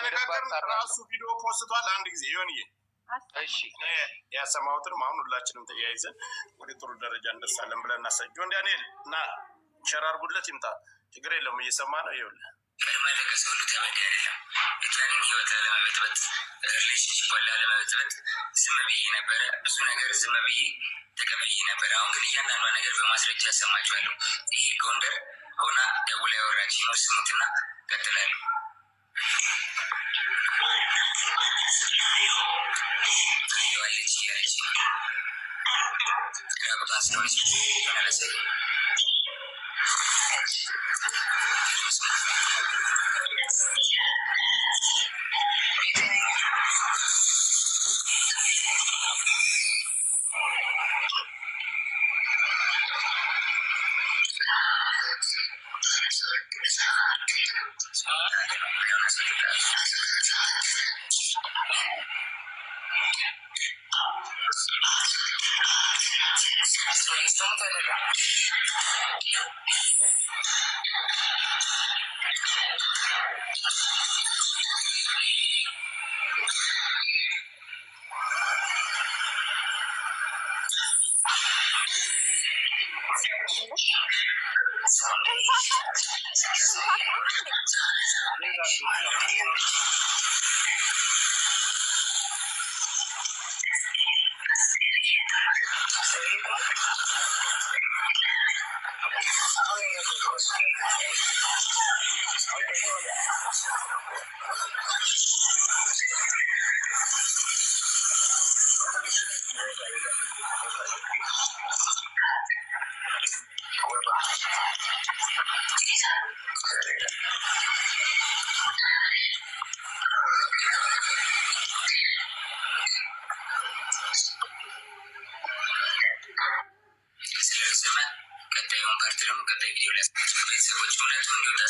እየተነጋገርን ራሱ ቪዲዮ ፖስቷል አንድ ጊዜ ይሆንዬ። እሺ ያሰማሁትንም አሁን ሁላችንም ተያይዘን ወደ ጥሩ ደረጃ እንደርሳለን ብለን እናሳጅ። ዳንኤል እና ሸር አድርጉለት ይምጣ፣ ችግር የለውም እየሰማ ነው። ይኸውልህ ቀድማ ለቀሰው ሁሉ ተበድ አይደለም የጃኒን ህይወት ለመበጥበጥ ሪሌሽንሽፕ ለመበጥበጥ ዝም ብዬ ነበረ። ብዙ ነገር ዝም ብዬ ተቀብዬ ነበረ። አሁን ግን እያንዳንዷ ነገር በማስረጃ ያሰማችኋለሁ። ይሄ ጎንደር ሆና ደውላ ያወራች ነው። ስሙትና ቀጥላሉ። ዋለች ያለች ራቁቷ ስለሆነች መለሰ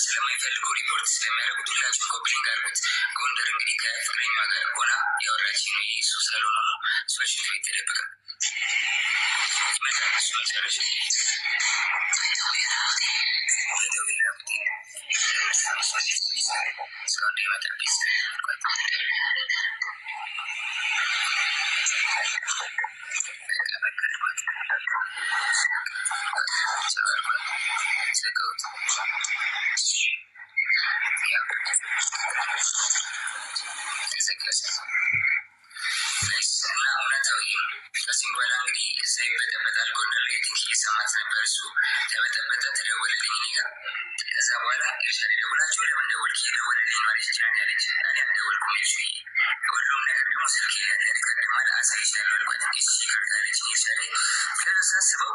ስለማይፈልጉ ሪፖርት ስለሚያደርጉት ሁላችሁም ኮፕሊንግ አድርጉት። ጎንደር እንግዲህ ከፍቅረኛዋ ጋር ሆና ያወራች ነው። ይህ እሱ ሳሎን ሆኖ እሷ ሽንት ቤት ተደብቃ ይመጣል። እሱ መጨረሻ እስካሁን እንዳይመጣ ቤት እና እውነታው ከዚህም በኋላ እንግዲህ እዛ ይበጠበጣል። ጎንደር ላይ ትንሽ እየሰማት ነበር። እሱ ተበጠበጠ፣ ተደወለልኝ እኔ ጋር። ከዛ በኋላ ኤርሻ ደውላቸው ለምን ደወልክ? እየደወለልኝ ነው አለች። ጃኒ አለች። እኔ አልደወልኩም ልጅ ሁሉም ነገር ደግሞ ስልክ ያቀድማል አሳይሻለሁ አልኳት። እንግዲህ ይቅርታ አለች ኤርሻ ላይ። ከዛ ሳስበው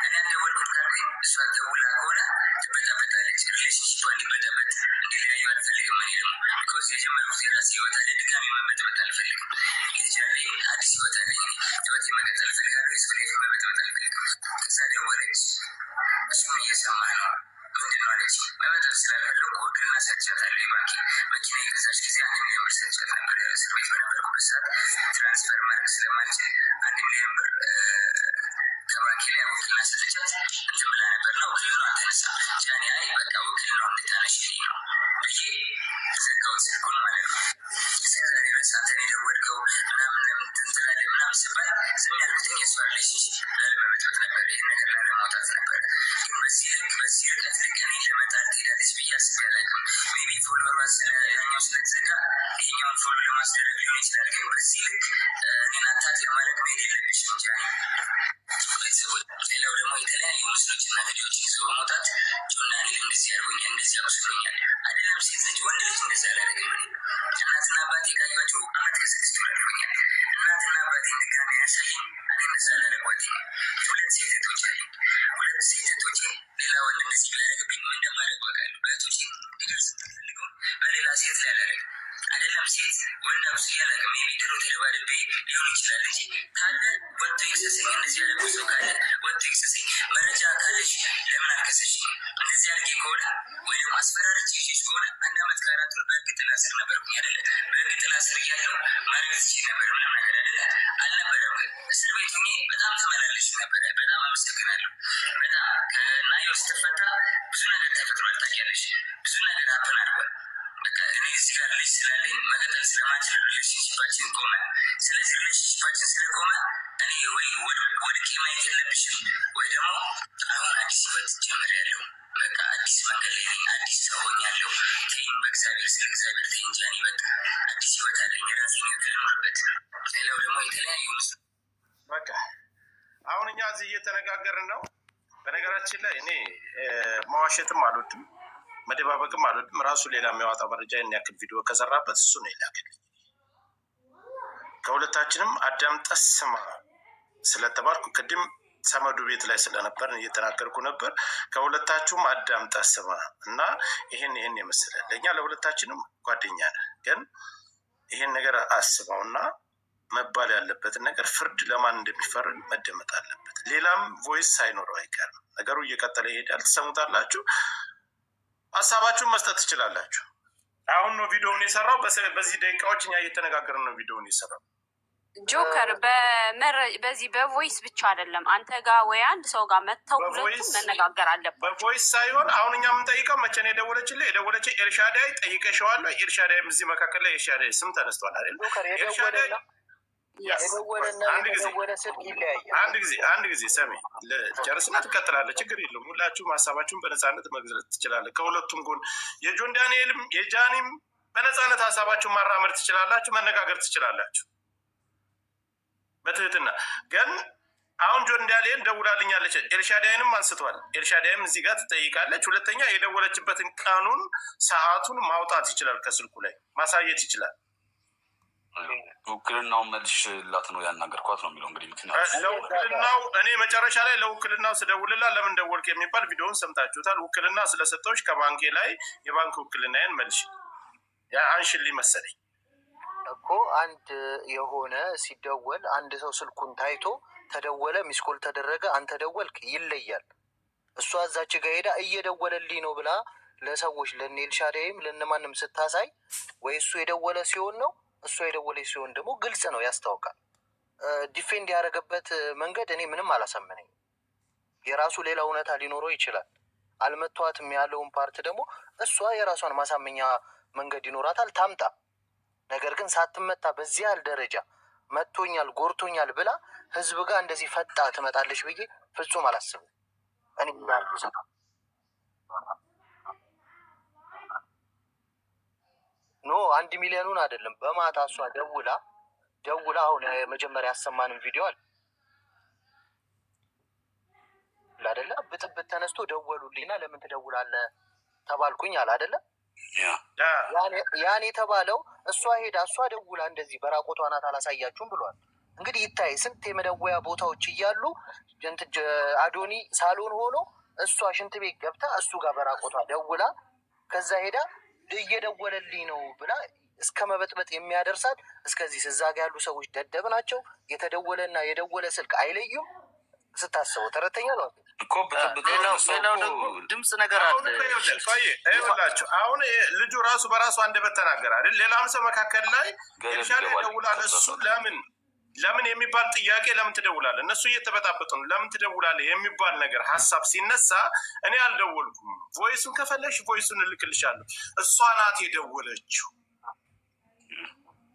እኔ አልደወልኩም ካልኩኝ እሷ ደውላ ከሆነ ትበጠበጣለች። ሪሌሽንሽቷ እንዲበጠበጥ እንዲለያዩ አልፈልግም። እኔ ደግሞ ቢኮዝ የጀመርኩት የራሴ ህይወት አለ፣ ድጋሚ መበጥበጥ አልፈልግም። የተቻለ አዲስ ህይወት አለኝ፣ ህይወት መቀጠል እፈልጋለሁ። የሰው ላይ መበጥበጥ አልፈልግም። ከዛ ደወለች። እሱም እየሰማ ነው። ምንድን ነው አለች። መበጠር ስላልፈለጉ ውክልና ሰጥቻታለሁ። የባንክ መኪና የገዛች ጊዜ 1 ሚሊዮን ብር ሰጥቻት ነበር። እስር ቤት በነበርኩበት ሰዓት ትራንስፈር ማድረግ ስለማልችል 1 ሚሊዮን ብር ከባንኬ ላይ ውክልና ሰጥቻት እንትን ብላ ነበር። እና ውክልና አልተነሳ። ጃኒ አይ በቃ ውክልና እንድታነሽልኝ ነው ብዬ ዘጋሁት ስልኩን ማለት ነው። እስከዛሬ ድረስ አንተን የደወልከው ምናምን ለምን ትንትላለ ምናምን ስባል ዝም ያልኩትኝ የእሷ ሪሌሽንሽፕ ላለመበጥበጥ ነበር፣ ይህን ነገር ላለማውጣት ነበረ። ግን በዚህ ልክ በዚህ ርቀት ልክ እኔን ለመጣል ትሄዳለች ብዬ አስቤ አላውቅም። ሜቢ ፎሎወሯ ያኛው ስለተዘጋ ይሄኛውን ፎሎ ለማስደረግ ሊሆን ይችላል። ግን በዚህ ልክ እኔን አታክ ለማለት መሄድ የለብሽም ጃኒ። ቤተሰቦች ሌላው ደግሞ የተለያዩ ምስሎችና ቪዲዮዎችን ይዘው በመውጣት ጆና ኒል እንደዚህ ያርጎኛል፣ እንደዚህ አብስሎኛል። አይደለም ሴት ልጅ ወንድ ልጅ እንደዚህ አላደረግም። እናትና አባቴ ካያቸው አመት ከ6 ወር አልፎኛል። እናትና አባቴን ድጋሚ ያሳየኝ እኔ እንደዛ ላደረጓትኝ። 2 ሴት እህቶች አሉኝ። 2 ሴት እህቶቼ ሌላ ወንድ እንደዚህ ቢያደርግብኝ ምን እንደማደርግ አውቃለሁ። በእህቶቼ ሊደርስ የምፈልገውን በሌላ ሴት ላይ አላደርግም። አይደለም ሴት ወንድ አብስ ያላቅም የሚድሮ ተደባድቤ ሊሆን ይችላል እንጂ ካለ ወጥቶ ይክሰሰኝ። እንደዚህ ያለ ሰው ካለ ወጥቶ ይክሰሰኝ። መረጃ ካለሽ ለምን አልከሰሽኝ? እንደዚህ አድርጌ ከሆነ ወይ ደግሞ አስፈራርቼ ይዤሽ ከሆነ 1 ዓመት ከ4 ወር በህግ ጥላ ስር ነበርኩኝ አይደለ? በህግ ጥላ ስር እያለሁ ማድረግ ትችል ነበር። ምንም ነገር አይደለ አልነበረም። ግን እስር ቤት ሆኜ በጣም ተመላለሽ ነበረ። በጣም አመሰግናለሁ። በጣም ከናዮ ስትፈታ ብዙ ነገር ተፈጥሯል። ታውቂያለሽ፣ ብዙ ነገር አፕን አድርጓል። በቃ እኔ እዚህ ጋር ልጅ ስላለኝ መቀጠል ስለማንችል ሪሌሽንሽፓችን ቆመ። ስለዚህ ሪሌሽንሽፓችን ስለቆመ እኔ ወይ ወድቄ ማየት የለብሽም ወይ ደግሞ አሁን አዲስ ህይወት ጀምሬያለሁ። በቃ አዲስ መንገድ ላይ ነኝ፣ አዲስ ሰው ሆኛለሁ። ተይኝ በእግዚአብሔር ስለ እግዚአብሔር ተይኝ እንጂ እኔ በቃ አዲስ ህይወት አለኝ የራሴን ህይወት ልኖርበት። ሌላው ደግሞ የተለያዩ በቃ አሁን እኛ እዚህ እየተነጋገርን ነው። በነገራችን ላይ እኔ መዋሸትም አልወድም መደባበቅም አልወድም። ራሱ ሌላ የሚያወጣው መረጃ ያን ያክል ቪዲዮ ከሰራበት እሱ ነው ይላክልኝ። ከሁለታችንም አዳምጠህ ስማ ስለተባልኩ ቅድም ሰመዱ ቤት ላይ ስለነበር እየተናገርኩ ነበር። ከሁለታችሁም አዳምጠህ ስማ እና ይሄን የመሰለ ለእኛ ለሁለታችንም ጓደኛ ነህ፣ ግን ይሄን ነገር አስበው እና መባል ያለበትን ነገር ፍርድ ለማን እንደሚፈርድ መደመጥ አለበት። ሌላም ቮይስ ሳይኖረው አይቀርም። ነገሩ እየቀጠለ ይሄዳል። ትሰሙታላችሁ። ሀሳባችሁን መስጠት ትችላላችሁ። አሁን ነው ቪዲዮውን የሰራው። በዚህ ደቂቃዎች እኛ እየተነጋገርን ነው ቪዲዮውን የሰራው። ጆከር በዚህ በቮይስ ብቻ አይደለም፣ አንተ ጋር ወይ አንድ ሰው ጋር መጥተው ሁለቱም መነጋገር አለባቸው። በቮይስ ሳይሆን አሁን እኛ የምንጠይቀው መቼ ነው የደወለችልህ? የደወለች ኤልሻዳይ ጠይቀሽዋለሁ። ኤልሻዳይም እዚህ መካከል ላይ ኤልሻዳይ ስም ተነስቷል አይደል? ኤልሻዳይ አንድ ጊዜ ሰሜ ጨርስና ትቀጥላለህ። ችግር የለም። ሁላችሁም ሀሳባችሁን በነፃነት መግለጽ ትችላለህ። ከሁለቱም ጎን የጆን ዳንኤልም የጃኒም በነፃነት ሀሳባችሁን ማራመድ ትችላላችሁ፣ መነጋገር ትችላላችሁ በትህትና። ግን አሁን ጆን ዳንኤል ደውላልኛለች፣ ኤልሻዳይንም አንስቷል። ኤልሻዳይም እዚህ ጋር ትጠይቃለች። ሁለተኛ የደወለችበትን ቀኑን ሰዓቱን ማውጣት ይችላል፣ ከስልኩ ላይ ማሳየት ይችላል። ውክልናውን መልሽላት ነው ያናገርኳት ነው የሚለው። እንግዲህ ምክንያቱ ለውክልናው እኔ መጨረሻ ላይ ለውክልናው ስደውልላት ለምን ደወልክ የሚባል ቪዲዮውን ሰምታችሁታል። ውክልና ስለሰጠዎች ከባንኬ ላይ የባንክ ውክልናዬን መልሽ አንሽልኝ መሰለኝ እኮ። አንድ የሆነ ሲደወል አንድ ሰው ስልኩን ታይቶ ተደወለ፣ ሚስኮል ተደረገ፣ አንተ ደወልክ ይለያል። እሷ እዛች ጋ ሄዳ እየደወለልኝ ነው ብላ ለሰዎች ለእነ ኤልሻዳይም ለእነማንም ስታሳይ ወይ እሱ የደወለ ሲሆን ነው፣ እሷ የደወለች ሲሆን ደግሞ ግልጽ ነው፣ ያስታውቃል። ዲፌንድ ያደረገበት መንገድ እኔ ምንም አላሳመነኝ። የራሱ ሌላ እውነታ ሊኖረው ይችላል። አልመቷትም ያለውን ፓርት ደግሞ እሷ የራሷን ማሳመኛ መንገድ ይኖራታል፣ ታምጣ። ነገር ግን ሳትመታ በዚህ ያህል ደረጃ መቶኛል፣ ጎርቶኛል ብላ ህዝብ ጋር እንደዚህ ፈጣ ትመጣለች ብዬ ፍጹም አላስብም። እኔ ኖ 1 ሚሊዮኑን አይደለም፣ በማታ እሷ ደውላ አሁን መጀመሪያ ያሰማንም ቪዲዮ አለ አይደለ? ብጥብጥ ተነስቶ ደወሉልኝና ለምን ትደውላለህ ተባልኩኝ አለ አይደለ? ያን የተባለው እሷ ሄዳ እሷ ደውላ እንደዚህ በራቆቷ ናት አላሳያችሁም ብሏል። እንግዲህ ይታይ ስንት የመደወያ ቦታዎች እያሉ አዶኒ ሳሎን ሆኖ እሷ ሽንት ቤት ገብታ እሱ ጋር በራቆቷ ደውላ ከዛ ሄዳ እየደወለልኝ ነው ብላ እስከ መበጥበጥ የሚያደርሳት እስከዚህ እዛ ጋ ያሉ ሰዎች ደደብ ናቸው። የተደወለና የደወለ ስልክ አይለዩም። ስታስበው ተረተኛ ነው እኮ። ሌላው ደግሞ ድምፅ ነገር አለ። አሁን ልጁ ራሱ በራሱ አንደበት ተናገረ አይደል? ሌላም ሰው መካከል ላይ ኤልሻዳይ ደውላለ። እሱ ለምን የሚባል ጥያቄ ለምን ትደውላለህ? እነሱ እየተበጣበጡ ነው። ለምን ትደውላለህ የሚባል ነገር ሀሳብ ሲነሳ እኔ አልደወልኩም። ቮይሱን ከፈለሽ ቮይሱን እልክልሻለሁ። እሷ ናት የደወለችው።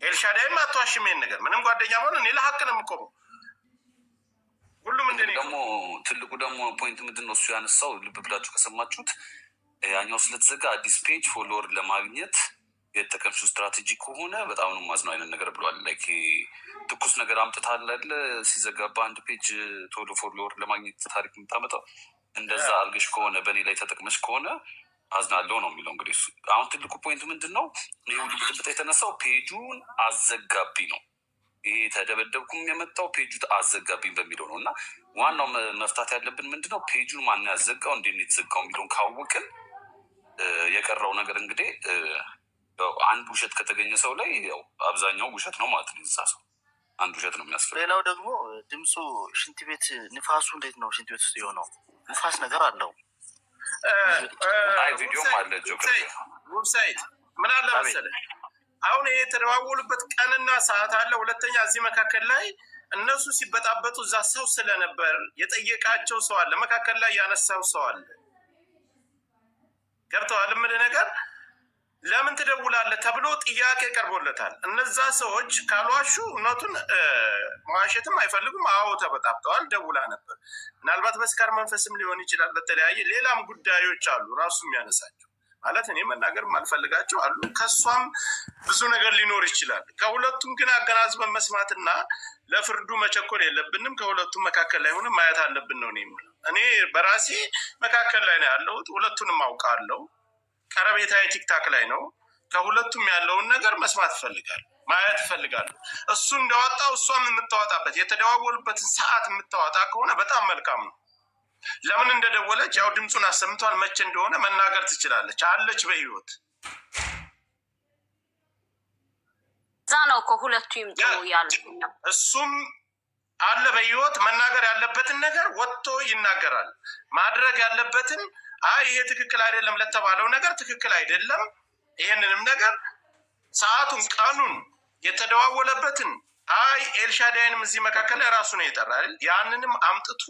ኤልሻዳይም አትዋሽም። ይሄን ነገር ምንም ጓደኛ ሆነ እኔ ለሀቅ ነው የምቆመው። ሁሉም ደግሞ ትልቁ ደግሞ ፖይንት ምንድን ነው እሱ ያነሳው፣ ልብ ብላችሁ ከሰማችሁት ያኛው ስለተዘጋ አዲስ ፔጅ ፎሎወር ለማግኘት የተጠቀምሽው ስትራቴጂ ከሆነ በጣም ነው ማዝነው አይነት ነገር ብለዋል። ላይክ ትኩስ ነገር አምጥታል አይደለ? ሲዘጋባ አንድ ፔጅ ቶሎ ፎሎወር ለማግኘት ታሪክ የምታመጣው እንደዛ አርገሽ ከሆነ በእኔ ላይ ተጠቅመሽ ከሆነ አዝናለው ነው የሚለው። እንግዲህ አሁን ትልቁ ፖይንት ምንድን ነው ይህ ሁሉ ብጥብጥ የተነሳው ፔጁን አዘጋቢ ነው። ይሄ ተደበደብኩም የመጣው ፔጁ አዘጋቢኝ በሚለው ነው። እና ዋናው መፍታት ያለብን ምንድነው ፔጁን ማን ያዘጋው፣ እንዴት ነው የተዘጋው የሚለውን ካወቅን የቀረው ነገር እንግዲህ አንድ ውሸት ከተገኘ ሰው ላይ ያው አብዛኛው ውሸት ነው ማለት ነው። ሰው አንድ ውሸት ነው የሚያስፈልግ። ሌላው ደግሞ ድምፁ ሽንት ቤት ንፋሱ እንዴት ነው ሽንት ቤት ውስጥ የሆነው ንፋስ ነገር አለው። ቪዲዮም አለ። ዌብሳይት ምን አለ መሰለህ አሁን ይሄ የተደዋወሉበት ቀንና ሰዓት አለ። ሁለተኛ እዚህ መካከል ላይ እነሱ ሲበጣበጡ እዛ ሰው ስለነበር የጠየቃቸው ሰው አለ፣ መካከል ላይ ያነሳው ሰው አለ። ገብተዋል? ምን ነገር ለምን ትደውላለህ ተብሎ ጥያቄ ቀርቦለታል። እነዛ ሰዎች ካልዋሹ እውነቱን መዋሸትም አይፈልጉም። አዎ ተበጣብጠዋል፣ ደውላ ነበር። ምናልባት በስካር መንፈስም ሊሆን ይችላል። በተለያየ ሌላም ጉዳዮች አሉ ራሱ የሚያነሳቸው ማለት እኔ መናገር አልፈልጋቸው አሉ። ከሷም ብዙ ነገር ሊኖር ይችላል። ከሁለቱም ግን አገናዝበን መስማትና ለፍርዱ መቸኮል የለብንም። ከሁለቱም መካከል ላይ ሆነ ማየት አለብን ነው እኔ በራሴ መካከል ላይ ነው ያለሁት። ሁለቱንም አውቃለሁ። ቀረቤታዬ ቲክታክ ላይ ነው። ከሁለቱም ያለውን ነገር መስማት እፈልጋለሁ፣ ማየት እፈልጋለሁ። እሱ እንዳወጣው እሷም የምታወጣበት የተደዋወሉበትን ሰዓት የምታወጣ ከሆነ በጣም መልካም ነው። ለምን እንደደወለች ያው ድምፁን አሰምቷል። መቼ እንደሆነ መናገር ትችላለች። አለች በህይወት እዛ ነው እኮ ሁለቱ ይምጡ ያለው። እሱም አለ በህይወት መናገር ያለበትን ነገር ወጥቶ ይናገራል። ማድረግ ያለበትን አይ ይሄ ትክክል አይደለም ለተባለው ነገር ትክክል አይደለም፣ ይሄንንም ነገር ሰዓቱን፣ ቀኑን፣ የተደዋወለበትን አይ ኤልሻዳይንም እዚህ መካከል ላይ ራሱ ነው የጠራል። ያንንም አምጥቶ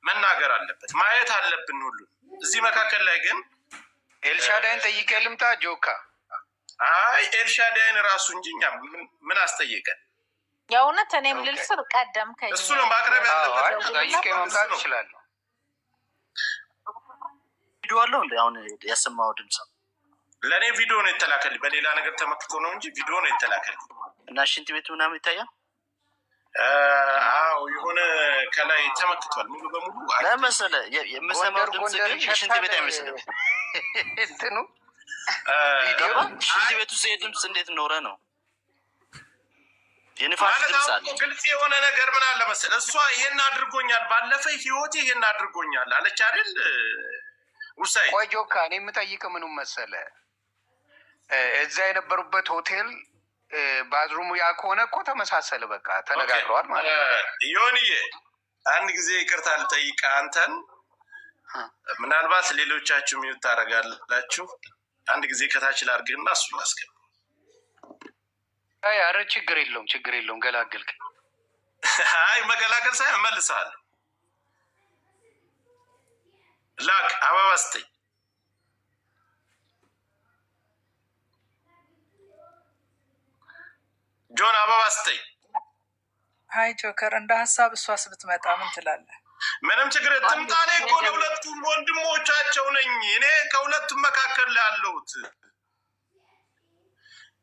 መናገር አለበት፣ ማየት አለብን ሁሉ እዚህ መካከል ላይ ግን ኤልሻዳይን ጠይቄ ልምጣ ጆካ። አይ ኤልሻዳይን ራሱ እንጂ እኛ ምን አስጠየቀን? የእውነት እኔም ልልስር ቀደም እሱ ነው ማቅረብ ያለበት። ጠይቄ መምጣት እችላለሁ። ቪዲዮ አለው እንደ አሁን ያሰማው ድምፅ ለእኔ ቪዲዮ ነው የተላከልኝ። በሌላ ነገር ተመክቶ ነው እንጂ ቪዲዮ ነው የተላከልኝ። እና ሽንት ቤቱ ምናምን ይታያል። አዎ የሆነ ከላይ ተመክቷል ሙሉ በሙሉ ለመሰለ የምሰማው ድምፅ ግን ሽንት ቤት አይመስልም። እንትኑ ሽንት ቤት ውስጥ የድምፅ እንዴት ኖረ ነው የንፋስ ድምፅ አለ። ግልጽ የሆነ ነገር ምን አለ መሰለህ፣ እሷ ይሄን አድርጎኛል፣ ባለፈ ህይወቴ ይሄን አድርጎኛል አለች አይደል? ውሳይ ቆይ ጆካ፣ እኔ የምጠይቅህ ምኑን መሰለህ፣ እዛ የነበሩበት ሆቴል ባዝሩሙ ያ ከሆነ እኮ ተመሳሰለ። በቃ ተነጋግረዋል ማለት ነው። ዮኒዬ አንድ ጊዜ ይቅርታ ልጠይቅ አንተን፣ ምናልባት ሌሎቻችሁ ሚዩት ታደርጋላችሁ። አንድ ጊዜ ከታች ላድርግህና እሱን ላስገባ። አይ ኧረ ችግር የለውም ችግር የለውም፣ ገላገልከኝ። አይ መገላገል ሳይሆን እመልስሃለሁ። ላክ አበባ ስጠኝ። ጆን አበባ ስጠኝ። ሀይ ጆከር፣ እንደ ሀሳብ እሷስ ብትመጣ ምን ትላለህ? ምንም ችግር ትምጣኔ እኮ ለሁለቱም ወንድሞቻቸው ነኝ እኔ ከሁለቱም መካከል ላይ ያለሁት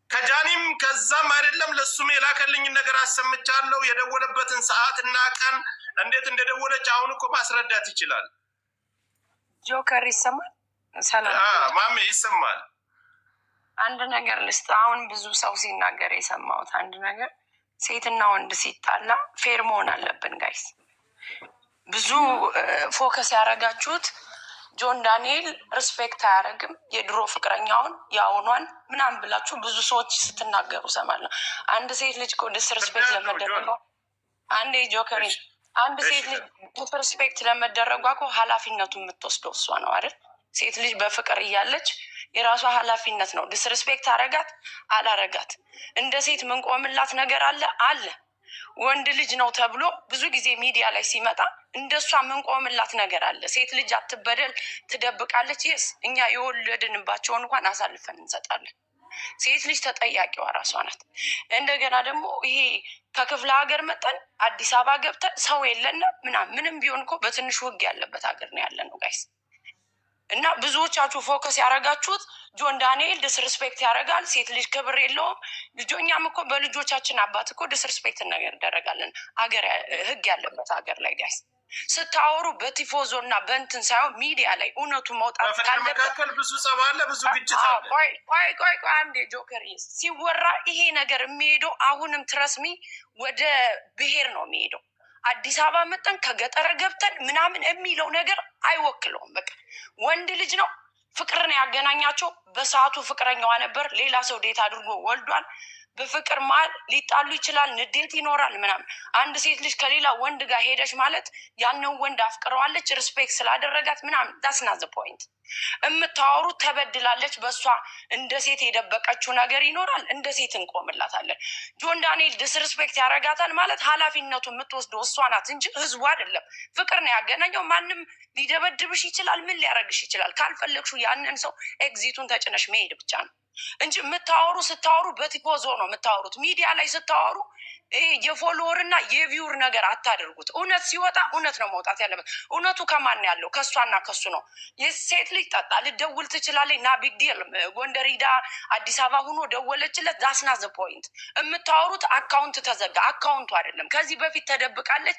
ከጃኒም ከዛም አይደለም ለሱም የላከልኝን ነገር አሰምቻለሁ። የደወለበትን ሰዓት እና ቀን እንዴት እንደደወለች አሁን እኮ ማስረዳት ይችላል። ጆከር ይሰማል? ሰላም ማሜ ይሰማል። አንድ ነገር ልስጥ። አሁን ብዙ ሰው ሲናገር የሰማሁት አንድ ነገር፣ ሴትና ወንድ ሲጣላ ፌር መሆን አለብን ጋይስ። ብዙ ፎከስ ያደረጋችሁት ጆን ዳንኤል ሪስፔክት አያደርግም የድሮ ፍቅረኛውን የአሁኗን ምናምን ብላችሁ ብዙ ሰዎች ስትናገሩ ሰማለሁ። አንድ ሴት ልጅ እኮ ዲስሪስፔክት ለመደረጓ አንድ ጆከሪ አንድ ሴት ልጅ ዲስሪስፔክት ለመደረጓ እኮ ኃላፊነቱ የምትወስደው እሷ ነው አይደል? ሴት ልጅ በፍቅር እያለች የራሷ ኃላፊነት ነው። ዲስሪስፔክት አረጋት አላረጋት እንደ ሴት ምንቆምላት ነገር አለ ወንድ ልጅ ነው ተብሎ ብዙ ጊዜ ሚዲያ ላይ ሲመጣ እንደሷ ምንቆምላት ነገር አለ። ሴት ልጅ አትበደል ትደብቃለች። ይስ እኛ የወለድንባቸውን እንኳን አሳልፈን እንሰጣለን። ሴት ልጅ ተጠያቂዋ ራሷ ናት። እንደገና ደግሞ ይሄ ከክፍለ ሀገር መጠን አዲስ አበባ ገብተን ሰው የለና ምንም ቢሆን እኮ በትንሹ ህግ ያለበት ሀገር ነው ያለ ነው ጋይስ። እና ብዙዎቻችሁ ፎከስ ያደረጋችሁት ጆን ዳንኤል ዲስሪስፔክት ያደርጋል፣ ሴት ልጅ ክብር የለውም። ልጆኛም እኮ በልጆቻችን አባት እኮ ዲስሪስፔክት ነገር እንደረጋለን ሀገር ህግ ያለበት ሀገር ላይ ጋይስ። ስታወሩ በቲፎዞ እና በእንትን ሳይሆን ሚዲያ ላይ እውነቱ መውጣት ካለበት ብዙ ጸብ አለ፣ ብዙ ግጭት አለ። ቆይ አንዴ ጆከር ሲወራ ይሄ ነገር የሚሄደው አሁንም ትረስሚ ወደ ብሄር ነው የሚሄደው። አዲስ አበባ መጠን ከገጠረ ገብተን ምናምን የሚለው ነገር አይወክለውም። በቃ ወንድ ልጅ ነው፣ ፍቅርን ያገናኛቸው። በሰዓቱ ፍቅረኛዋ ነበር፣ ሌላ ሰው ዴት አድርጎ ወልዷል። በፍቅር መሀል ሊጣሉ ይችላል፣ ንዴት ይኖራል ምናምን። አንድ ሴት ልጅ ከሌላ ወንድ ጋር ሄደች ማለት ያንን ወንድ አፍቅረዋለች፣ ሪስፔክት ስላደረጋት ምናምን። ዳስና ዘ ፖይንት። የምታወሩት ተበድላለች፣ በእሷ እንደ ሴት የደበቀችው ነገር ይኖራል፣ እንደ ሴት እንቆምላታለን። ጆን ዳንኤል ዲስሪስፔክት ያደርጋታል ማለት ኃላፊነቱ የምትወስደው እሷ ናት እንጂ ህዝቡ አይደለም። ፍቅር ነው ያገናኘው። ማንም ሊደበድብሽ ይችላል፣ ምን ሊያደርግሽ ይችላል። ካልፈለግሹ ያንን ሰው ኤግዚቱን ተጭነሽ መሄድ ብቻ ነው። እንጂ ስታወሩ በቲፖዞ ነው የምታወሩት። ሚዲያ ላይ ስታወሩ የፎሎወር እና የቪውር ነገር አታደርጉት። እውነት ሲወጣ እውነት ነው መውጣት ያለበት። እውነቱ ከማን ያለው? ከእሷና ከሱ ነው። የሴት ልጅ ጠጣ ልደውል ትችላለች እና ቢግ ዲል ጎንደር ሂዳ አዲስ አበባ ሁኖ ደወለችለት። ዛስና ዘ ፖይንት። የምታወሩት አካውንት ተዘጋ። አካውንቱ አይደለም። ከዚህ በፊት ተደብቃለች፣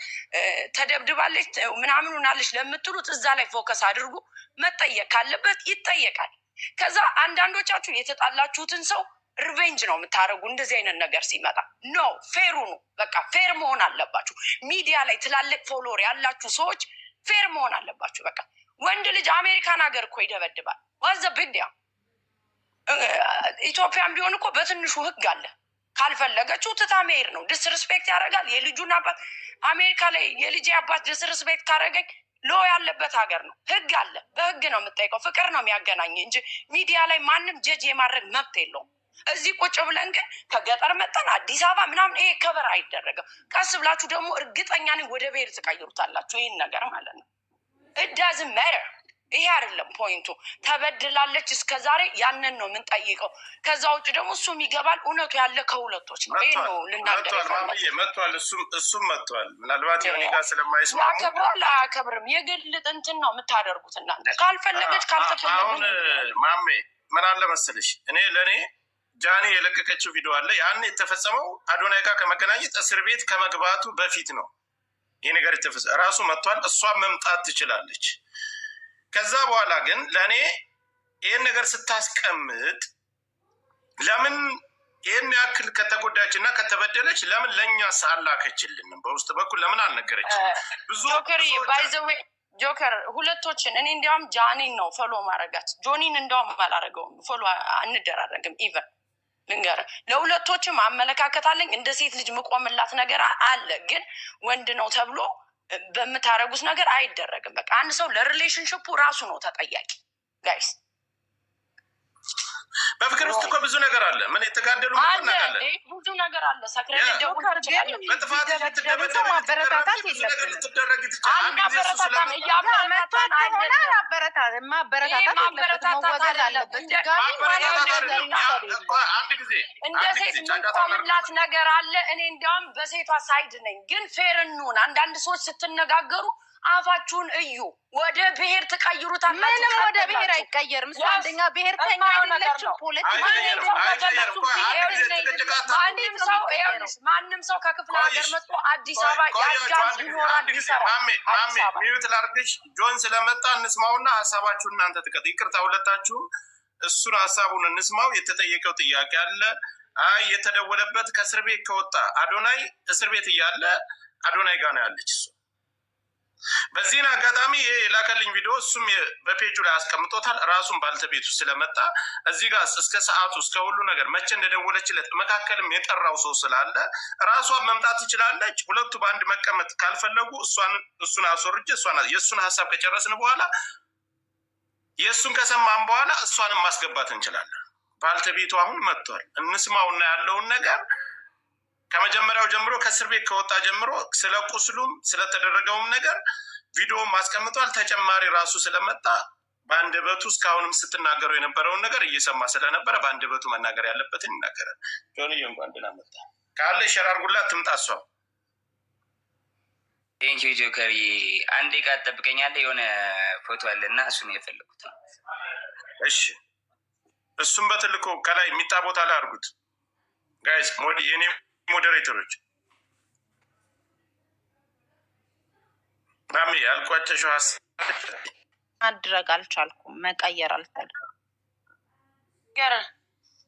ተደብድባለች፣ ምናምን ሆናለች ለምትሉት እዛ ላይ ፎከስ አድርጉ። መጠየቅ ካለበት ይጠየቃል። ከዛ አንዳንዶቻችሁ የተጣላችሁትን ሰው ሪቬንጅ ነው የምታደርጉ። እንደዚህ አይነት ነገር ሲመጣ ኖ ፌሩ ነው። በቃ ፌር መሆን አለባችሁ። ሚዲያ ላይ ትላልቅ ፎሎወር ያላችሁ ሰዎች ፌር መሆን አለባችሁ። በቃ ወንድ ልጅ አሜሪካን ሀገር እኮ ይደበድባል። ዋዘ ብግዲያ ኢትዮጵያን ቢሆን እኮ በትንሹ ህግ አለ። ካልፈለገችው ትታ መሄድ ነው። ዲስሪስፔክት ያደርጋል የልጁን አባት። አሜሪካ ላይ የልጅ አባት ዲስሪስፔክት ካደረገኝ ሎ ያለበት ሀገር ነው። ህግ አለ። በህግ ነው የምጠይቀው። ፍቅር ነው የሚያገናኝ እንጂ ሚዲያ ላይ ማንም ጀጅ የማድረግ መብት የለውም። እዚህ ቁጭ ብለን ግን ከገጠር መጠን አዲስ አበባ ምናምን ይሄ ከበር አይደረግም። ቀስ ብላችሁ ደግሞ እርግጠኛ ነኝ ወደ ብሔር ትቀይሩታላችሁ ይህን ነገር ማለት ነው። እዳዝም መረር ይሄ አይደለም ፖይንቱ። ተበድላለች እስከዛሬ ያንን ነው የምንጠይቀው። ከዛ ውጭ ደግሞ እሱም ይገባል። እውነቱ ያለ ከሁለቶች ነው። ይህ ነው ልናገር መጥቷል። እሱም መጥቷል። ምናልባት የሆነ ጋር ስለማይስማሙ ያከብራል አያከብርም የግል እንትን ነው የምታደርጉት እናንተ። ካልፈለገች ካልተፈለገ አሁን ማሜ ምን አለ መሰለሽ ለእኔ ጃኒ የለቀቀችው ቪዲዮ አለ። ያን የተፈጸመው አዶናይ ጋር ከመገናኘት እስር ቤት ከመግባቱ በፊት ነው ይህ ነገር የተፈጸመው። ራሱ መጥቷል። እሷ መምጣት ትችላለች። ከዛ በኋላ ግን ለእኔ ይህን ነገር ስታስቀምጥ ለምን ይህን ያክል ከተጎዳች እና ከተበደለች ለምን ለእኛ አላከችልንም? በውስጥ በኩል ለምን አልነገረችም? ብዙ ጆከር ሁለቶችን እኔ እንዲያውም ጃኒን ነው ፎሎ ማድረጋት። ጆኒን እንዲያውም አላረገውም። ፎሎ አንደራረግም። ኢቨን ልንገርህ ለሁለቶችም አመለካከት አለኝ። እንደ ሴት ልጅ ምቆምላት ነገር አለ። ግን ወንድ ነው ተብሎ በምታረጉት ነገር አይደረግም። በቃ አንድ ሰው ለሪሌሽንሽፑ ራሱ ነው ተጠያቂ። ጋይስ በፍቅር ውስጥ እኮ ብዙ ነገር አለ። ምን የተጋደሉ ብዙ ነገር አለ። ሰክረን ደውል ትችላለህ። በጥፋት ማበረታታት እንደ ሴት ምንቆምላት ነገር አለ። እኔ እንዲያውም በሴቷ ሳይድ ነኝ። ግን ፌር እንሁን። አንዳንድ ሰዎች ስትነጋገሩ አፋችሁን እዩ። ወደ ብሔር ትቀይሩታላችሁ። ምንም ወደ ብሔር አይቀየርም። እሱ አንደኛ ብሔርተኛ አይደለችም። ማንም ሰው ከክፍለ ሀገር መጥቶ አዲስ አበባ ያጋዝ ይኖራል ይሰራል። ሚዩት ላድርግሽ። ጆን ስለመጣ እንስማውና ሀሳባችሁን እናንተ ትቀጥ። ይቅርታ ሁለታችሁም እሱን ሀሳቡን እንስማው። የተጠየቀው ጥያቄ አለ። የተደወለበት ከእስር ቤት ከወጣ አዶናይ እስር ቤት እያለ አዶናይ ጋር ነው ያለች እሱ። በዚህን አጋጣሚ ይሄ የላከልኝ ቪዲዮ እሱም በፔጁ ላይ አስቀምጦታል። ራሱን ባልተቤቱ ስለመጣ እዚህ ጋር እስከ ሰዓቱ እስከ ሁሉ ነገር መቼ እንደደወለችለት መካከልም የጠራው ሰው ስላለ ራሷን መምጣት ትችላለች። ሁለቱ በአንድ መቀመጥ ካልፈለጉ እሱን አስወርጄ የእሱን ሀሳብ ከጨረስን በኋላ የእሱን ከሰማን በኋላ እሷንም ማስገባት እንችላለን። ባልተቤቱ አሁን መጥቷል። እንስማውና ያለውን ነገር ከመጀመሪያው ጀምሮ ከእስር ቤት ከወጣ ጀምሮ ስለ ቁስሉም ስለተደረገውም ነገር ቪዲዮም አስቀምጧል። ተጨማሪ ራሱ ስለመጣ በአንደበቱ እስካሁንም ስትናገሩ የነበረውን ነገር እየሰማ ስለነበረ በአንደበቱ መናገር ያለበትን ይናገራል። ጆንዬ እንኳን ደህና መጣ። ካለ ሸራርጉላት ትምጣ እሷ። ቴንኪው ጆከሪ። አንዴ ቃ ትጠብቀኛለህ። የሆነ ፎቶ አለ እና እሱን የፈለጉት ነው። እሺ እሱም በትልቁ ከላይ የሚጣ ቦታ ላይ አድርጉት ጋይስ። የኔ ሞዴሬተሮች ማሚ ያልኳቸው ማድረግ አልቻልኩም፣ መቀየር አልቻልኩም።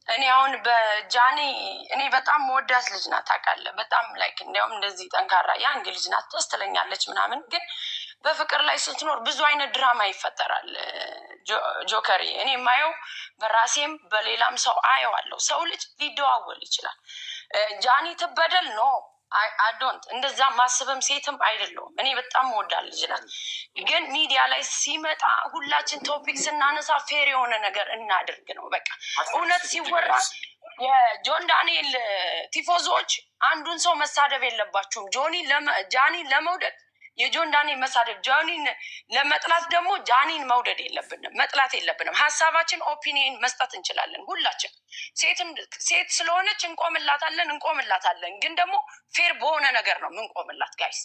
እኔ አሁን በጃኒ እኔ በጣም መወዳት ልጅ ናት ታውቃለህ። በጣም ላይክ እንዲያውም እንደዚህ ጠንካራ ያንግ ልጅ ናት፣ ደስ ትለኛለች ምናምን። ግን በፍቅር ላይ ስትኖር ብዙ አይነት ድራማ ይፈጠራል። ጆከሪ እኔ የማየው በራሴም በሌላም ሰው አየዋለሁ። ሰው ልጅ ሊደዋወል ይችላል። ጃኒ ትበደል ነው አዶንት እንደዛ ማስብም ሴትም አይደለውም። እኔ በጣም መወዳት ልጅ ናት። ግን ሚዲያ ላይ ሲመጣ ሁላችን ቶፒክ ስናነሳ ፌር የሆነ ነገር እናድርግ ነው በቃ። እውነት ሲወራ የጆን ዳንኤል ቲፎዞች አንዱን ሰው መሳደብ የለባችሁም። ጃኒ ለመውደድ የጆን ዳንኤል መሳደብ ጃኒን ለመጥላት ደግሞ ጃኒን መውደድ የለብንም፣ መጥላት የለብንም። ሀሳባችን ኦፒኒየን መስጠት እንችላለን። ሁላችን ሴት ስለሆነች እንቆምላታለን። ግን ደግሞ ፌር በሆነ ነገር ነው ምንቆምላት ጋይስ።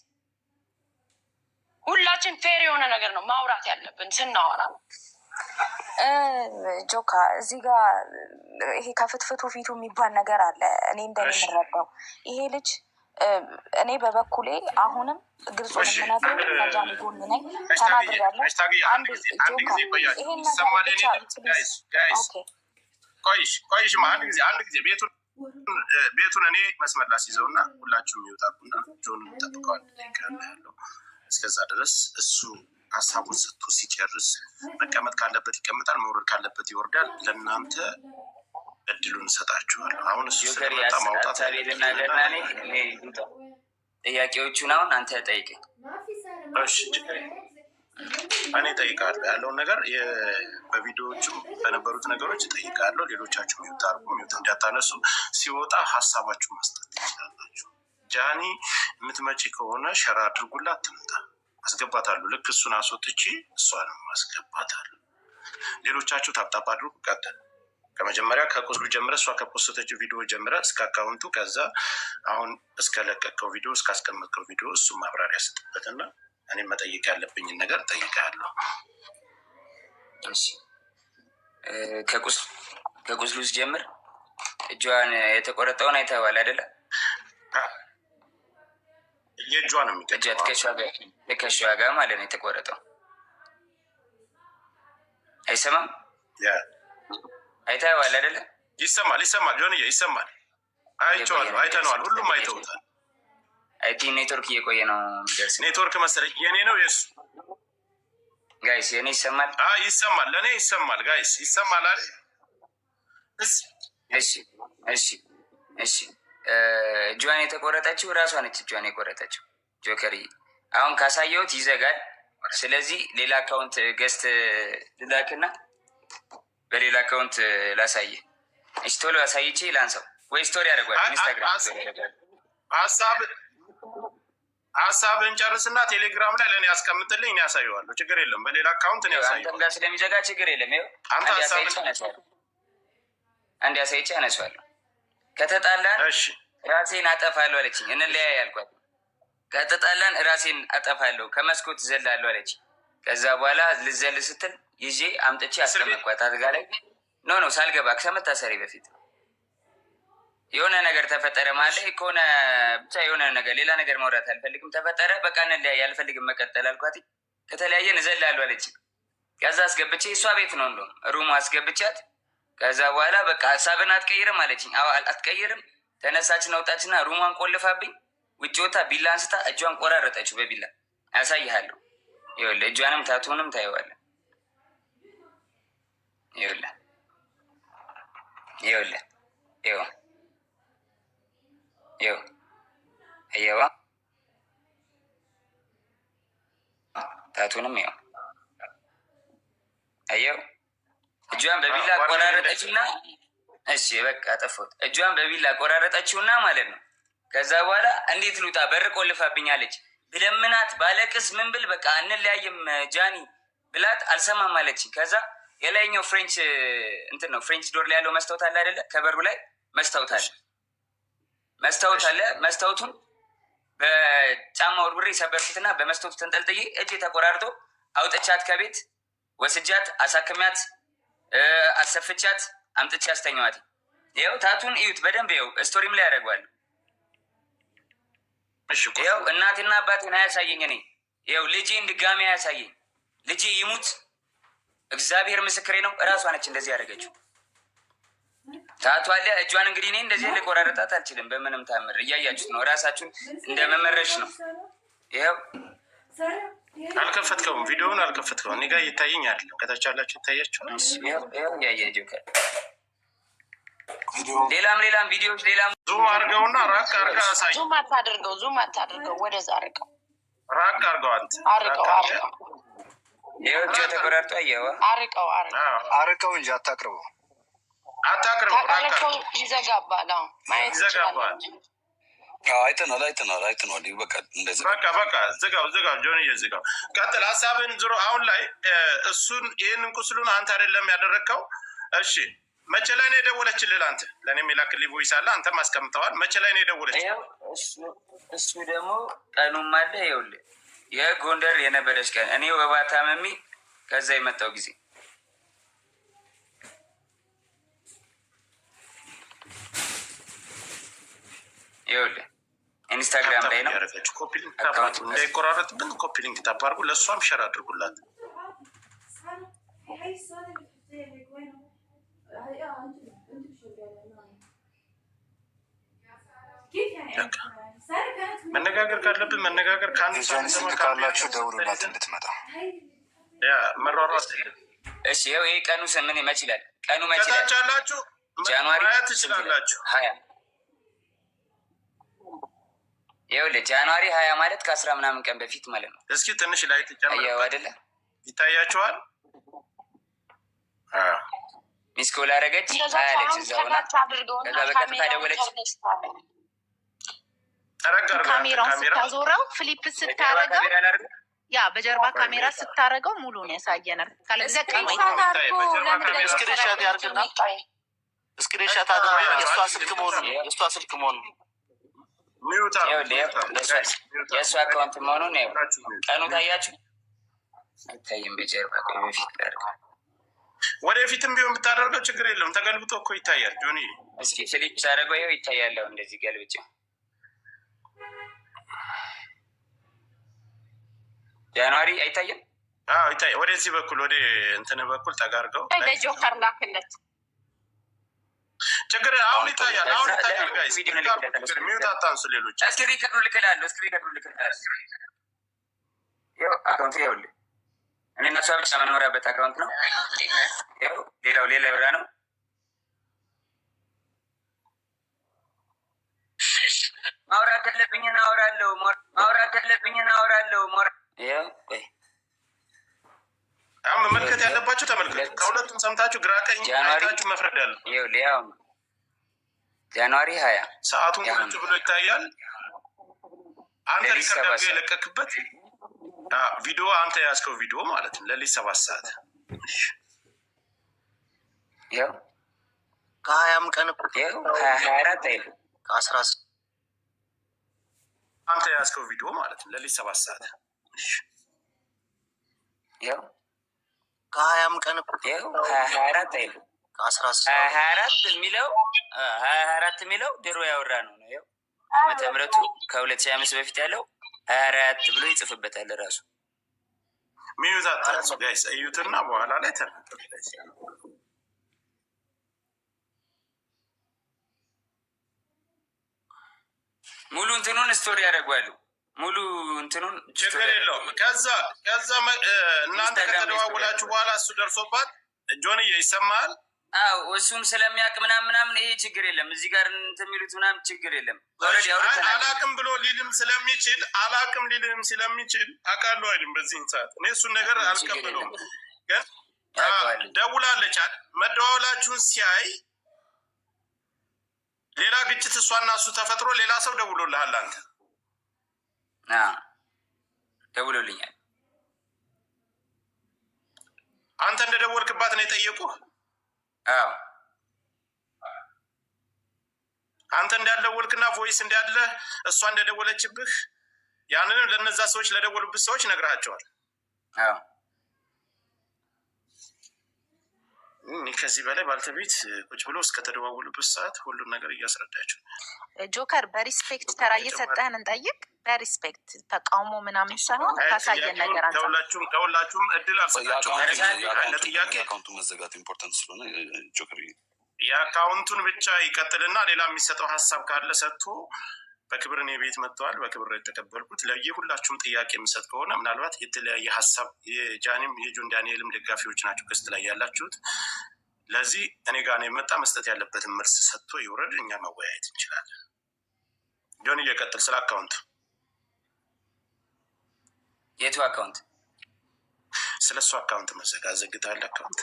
ሁላችን ፌር የሆነ ነገር ነው ማውራት ያለብን ስናወራ። ጆካ እዚህ ጋር ይሄ ከፍትፍቱ ፊቱ የሚባል ነገር አለ። እኔ እንደምንረዳው ይሄ ልጅ እኔ በበኩሌ አሁንም ግልጹን የምነግርህ ከጃኒ ጎን ነኝ፣ ተናግሬያለሁ። አንድ ጊዜ ቤቱን እኔ መስመር ላስይዘው እና ሁላችሁም ይወጣሉና ጆን ጠብቀዋል ያለው እስከዛ ድረስ እሱ ሀሳቡን ሰጥቶ ሲጨርስ መቀመጥ ካለበት ይቀመጣል፣ መውረድ ካለበት ይወርዳል። ለእናንተ እድሉን እሰጣችኋለሁ። አሁን እሱ ስለመጣ ማውጣት ጥያቄዎቹን አሁን አንተ ጠይቀኝ። እሺ እኔ እጠይቃለሁ ያለውን ነገር በቪዲዮዎችም በነበሩት ነገሮች እጠይቃለሁ። ሌሎቻችሁ ሚውት እንዳታነሱ፣ ሲወጣ ሀሳባችሁ መስጠት ትችላላችሁ። ጃኒ የምትመጪ ከሆነ ሸራ አድርጉላት፣ ትምጣ፣ አስገባታለሁ። ልክ እሱን አስወጥቼ እሷንም አስገባታለሁ። ሌሎቻችሁ ታብታብ አድርጉ። ቀጥል። ከመጀመሪያ ከቁስሉ ጀምረ፣ እሷ ከፖስተችው ቪዲዮ ጀምረ እስከ አካውንቱ፣ ከዛ አሁን እስከለቀቀው ቪዲዮ እስካስቀመጥከው ቪዲዮ እሱ ማብራሪያ ስጥበትና እኔ መጠየቅ ያለብኝን ነገር ጠይቃለሁ። ከቁስሉ ጀምር። እጇን የተቆረጠውን አይተኸዋል አይደለ? የእጇ ነው የሚቀጫት ከሸዋ ጋር ማለት ነው የተቆረጠው። አይሰማም? አይተኸዋል አይደለ? ይሰማል ጆንዬ ይሰማል። አይቼዋለሁ፣ አይተነዋል፣ ሁሉም አይተውታል። አይቲ ኔትወርክ እየቆየ ነው የሚደርስ። ኔትወርክ መሰለኝ። የኔ ነው የሱ ጋይስ? የኔ ይሰማል? ይሰማል፣ ለእኔ ይሰማል። ጋይስ ይሰማል አለ። እሺ እጇን የተቆረጠችው እራሷ ነች። እጇን የቆረጠችው ጆከሪ አሁን ካሳየሁት ይዘጋል። ስለዚህ ሌላ አካውንት ገዝት ልላክና በሌላ አካውንት ላሳየ። እሺ ቶሎ አሳይቼ ላንሰው ወይ ስቶሪ ያደርጓል ኢንስታግራም ሀሳብን ጨርስና ቴሌግራም ላይ ለእኔ ያስቀምጥልኝ፣ እኔ ያሳየዋለሁ። ችግር የለም። በሌላ አካውንት እኔ ያሳየዋለሁ። አንተም ጋር ስለሚዘጋ ችግር የለም። ይኸው አንድ አሳይቼ አነሳዋለሁ። ከተጣላን ራሴን አጠፋለሁ አለችኝ። እንለያይ ያልኳት። ከተጣላን ራሴን አጠፋለሁ ከመስኮት ዘላለሁ አለችኝ። ከዛ በኋላ ልዘል ስትል ይዤ አምጥቼ አስቀመጥኳት አልጋ ላይ። ኖ ሳልገባ ከመታሰሪ በፊት የሆነ ነገር ተፈጠረ ማለት ከሆነ ብቻ የሆነ ነገር ሌላ ነገር ማውራት አልፈልግም። ተፈጠረ በቃ እንለያይ፣ አልፈልግም መቀጠል አልኳት። ከተለያየን እዘላለሁ አለችኝ። ከዛ አስገብቼ እሷ ቤት ነው እንደውም ሩሙ አስገብቻት። ከዛ በኋላ በቃ ሀሳብን አትቀይርም አለችኝ። አትቀይርም። ተነሳችን አውጣችና ሩሟን ቆልፋብኝ ውጭ ወታ ቢላ አንስታ እጇን ቆራረጠችው በቢላ። ያሳይሃለሁ። ይኸውልህ እጇንም ታቱንም ታየዋለህ። ይኸውልህ እየዋ ታቱንም ይኸው አየው። እጇን በቢላ ቆራረጠችና እሺ በቃ ጠፎት። እጇን በቢላ ቆራረጠችውና ማለት ነው። ከዛ በኋላ እንዴት ልውጣ በር ቆልፋብኛለች። ብለምናት ባለቅስ ምን ብል በቃ እንለያይም ጃኒ ብላት አልሰማም አለች። ከዛ የላይኛው ፍሬንች እንትን ነው ፍሬንች ዶር ላይ ያለው መስታወት አለ አይደለ? ከበሩ ላይ መስታወት አለ። መስታወቱን በጫማ ወርውሬ ሰበርኩትና በመስታወቱ ተንጠልጥዬ እጅ ተቆራርጦ አውጥቻት ከቤት ወስጃት አሳክሚያት አሰፍቻት አምጥቼ አስተኛዋት። ይኸው ታቱን እዩት በደንብ ይኸው ስቶሪም ላይ ያደርገዋል። ይኸው እናትና አባቴን አያሳየኝ። እኔ ይኸው ልጄን ድጋሚ አያሳየኝ። ልጄ ይሙት እግዚአብሔር ምስክሬ ነው። እራሷ ነች እንደዚህ ያደረገችው። ታቱ አለ እጇን። እንግዲህ እኔ እንደዚህ ልቆራረጣት አልችልም በምንም ታምር። እያያችሁት ነው። እራሳችሁን እንደመመረሽ ነው። ይኸው አልከፈትከውም፣ ቪዲዮውን አልከፈትከውም። እኔ ጋር እየታየኝ አይደለም። ከታች ያላችሁ ይታያችኋል። ይኸው እያየ ጆከር ሌላም ቪዲዮዎች ሌላም ዙም አድርገውና ራቅ አድርገህ አሳይ። ዙም አታድርገው፣ ወደዛ አርቀው፣ ራቅ አድርገው። አንተ ይኸው እጁ ተቆራርጦ አየኸው። አርቀው እንጂ አታቅርበው። ታውቃለህ፣ ይዘጋባል። ማየት ይዘጋባል። አይተናል። በቃ ዝጋው ጆንዬ ዝጋው። ቀጥል ሀሳብን ዞሮ አሁን ላይ እሱን ይህንን ቁስሉን አንተ አይደለም ያደረግከው። እሺ መቼ ላይ ነው የደወለችልህ? አንተ ለእኔ የሚላክልኝ ቮይስ አለ፣ አንተም አስቀምጠዋል። መቼ ላይ ነው የደወለችልህ? እሱ ደግሞ ቀኑም አለ። ይኸውልህ የጎንደር የነበረች ቀን እኔ ወባ ታመሚ ከዛ የመጣው ጊዜ ይኸውልህ ኢንስታግራም ላይ ነው። እንዳይቆራረጥብን ኮፒ ሊንክ ታፕ አድርጉ፣ ለእሷም ሸር አድርጉላት። መነጋገር ካለብን መነጋገር ካላችሁ ደውሉላት እንድትመጣ መሯሯጥ። እሺ ይኸው ይህ ቀኑ ምን መች ይላል? ቀኑ መች ይላል? ቻላችሁ ጃንዋሪ ትችላላችሁ 20 ይኸውልህ ጃንዋሪ 20 ማለት ከ10 ምናምን ቀን በፊት ማለት ነው። እስኪ ትንሽ ላይ ትጨምረው አይደለ? ይታያችኋል። ሚስ ኮል አደረገች አያለች እዛው እና ከዛ በቀጥታ ደወለች። ካሜራውን ስታዞረው ፍሊፕ ስታረገው ያ በጀርባ ካሜራ ስታረገው ሙሉን ያሳየናል። ስክሪንሻት ያርግና ስክሪንሻት አድርጋ የእሷ ስልክ መሆኑን የእሱ አካውንት መሆኑን ቀኑ ታያችሁ አይታይም። በጀርባ በፊት ላድርግ ወደፊትም ቢሆን ብታደርገው ችግር የለውም። ተገልብጦ እኮ ይታያል። ጆኒ እስኪ ፍሊፕ ሳደርገው ይኸው ይታያለሁ። እንደዚህ ገልብጭ ጃንዋሪ አይታየም። ይታያል። ወደዚህ በኩል ወደ እንትን በኩል ጠጋርገው ለጆከር ላክለት ችግር አሁን ይታያል። አሁን ይታያል። ጋይስ ሚዩት አታንሱ። ሌሎች እስክሪከሩ ልክላለሁ። ይኸው አካውንት ይኸውልህ እኔ እና እሷ ብቻ መኖሪያበት አካውንት ነው። ሌላው ሌላ ብራ ነው። ማውራት ያለብኝን አወራለሁ። አሁን መመልከት ያለባችሁ ተመልከቱ። ከሁለቱም ሰምታችሁ ግራ ቀኝ አይታችሁ መፍረድ ያለ ያው ጃንዋሪ 20 ሰዓቱን ቁጭ ብሎ ይታያል። አንተ ሪከርድ የለቀክበት ቪዲዮ አንተ የያዝከው ቪዲዮ ማለት ነው። ለሊት 7 ሰዓት ያው ከ20 ቀን 24 አይደል ከ10 አንተ የያዝከው ቪዲዮ ማለት ነው። ለሊት 7 ሰዓት ያው ከ20 ቀን 24 አይደል ከ24 የሚለው ድሮ ያወራ ነው ነው ያው ዓመተ ምህረቱ ከ2005 በፊት ያለው 24 ብሎ ይጽፍበታል ራሱ። ሚዩት አታንሱ ጋይስ፣ እዩትና በኋላ ላይ ተናገሩ። ሙሉ እንትኑን ስቶሪ ያደርጓሉ። ሙሉ እንትኑን ችግር የለውም። ከዛ እናንተ ከተደዋውላችሁ በኋላ እሱ ደርሶባት ጆንዬ ይሰማል። እሱም ስለሚያውቅ ምናምን ይሄ ችግር የለም። እዚህ ጋር እንትን የሚሉት ምናምን ችግር የለም። አላቅም ብሎ ሊልም ስለሚችል አውቃለሁ አይልም። በዚህን ሰዓት እኔ እሱን ነገር አልቀበለውም። ግን ደውላለች መደዋወላችሁን ሲያይ ሌላ ግጭት እሷና እሱ ተፈጥሮ ሌላ ሰው ደውሎልሃል። አንተ ደውሎልኛል። አንተ እንደደወልክባት ነው የጠየቁህ? አንተ እንዳልደወልክና ቮይስ እንዳለ እሷ እንደደወለችብህ ያንንም ለነዛ ሰዎች ለደወሉብህ ሰዎች ነግራቸዋል። ከዚህ በላይ ባልተቤት ቁጭ ብሎ እስከተደዋወሉበት ሰዓት ሁሉን ነገር እያስረዳቸው ጆከር በሪስፔክት ተራ እየሰጠህን እንጠይቅ። በሪስፔክት ተቃውሞ ምናምን ሳይሆን ታሳየን ነገር አንተ ከሁላችሁም እድል አልሰጣቸውም። ለጥያቄ አካውንቱ መዘጋት ኢምፖርታንት ስለሆነ ጆከር የአካውንቱን ብቻ ይቀጥልና ሌላ የሚሰጠው ሀሳብ ካለ ሰጥቶ በክብር እኔ ቤት መጥተዋል። በክብር የተቀበልኩት ለየ ሁላችሁም ጥያቄ የምሰጥ ከሆነ ምናልባት የተለያየ ሀሳብ የጃኒም የጆን ዳንኤልም ደጋፊዎች ናቸው ክስት ላይ ያላችሁት። ለዚህ እኔ ጋር ነው የመጣ መስጠት ያለበትን መልስ ሰጥቶ ይውረድ፣ እኛ መወያየት እንችላለን። ጆን እየቀጥል ስለ አካውንቱ። የቱ አካውንት? ስለ እሱ አካውንት መዘጋት ዘግታል። አካውንት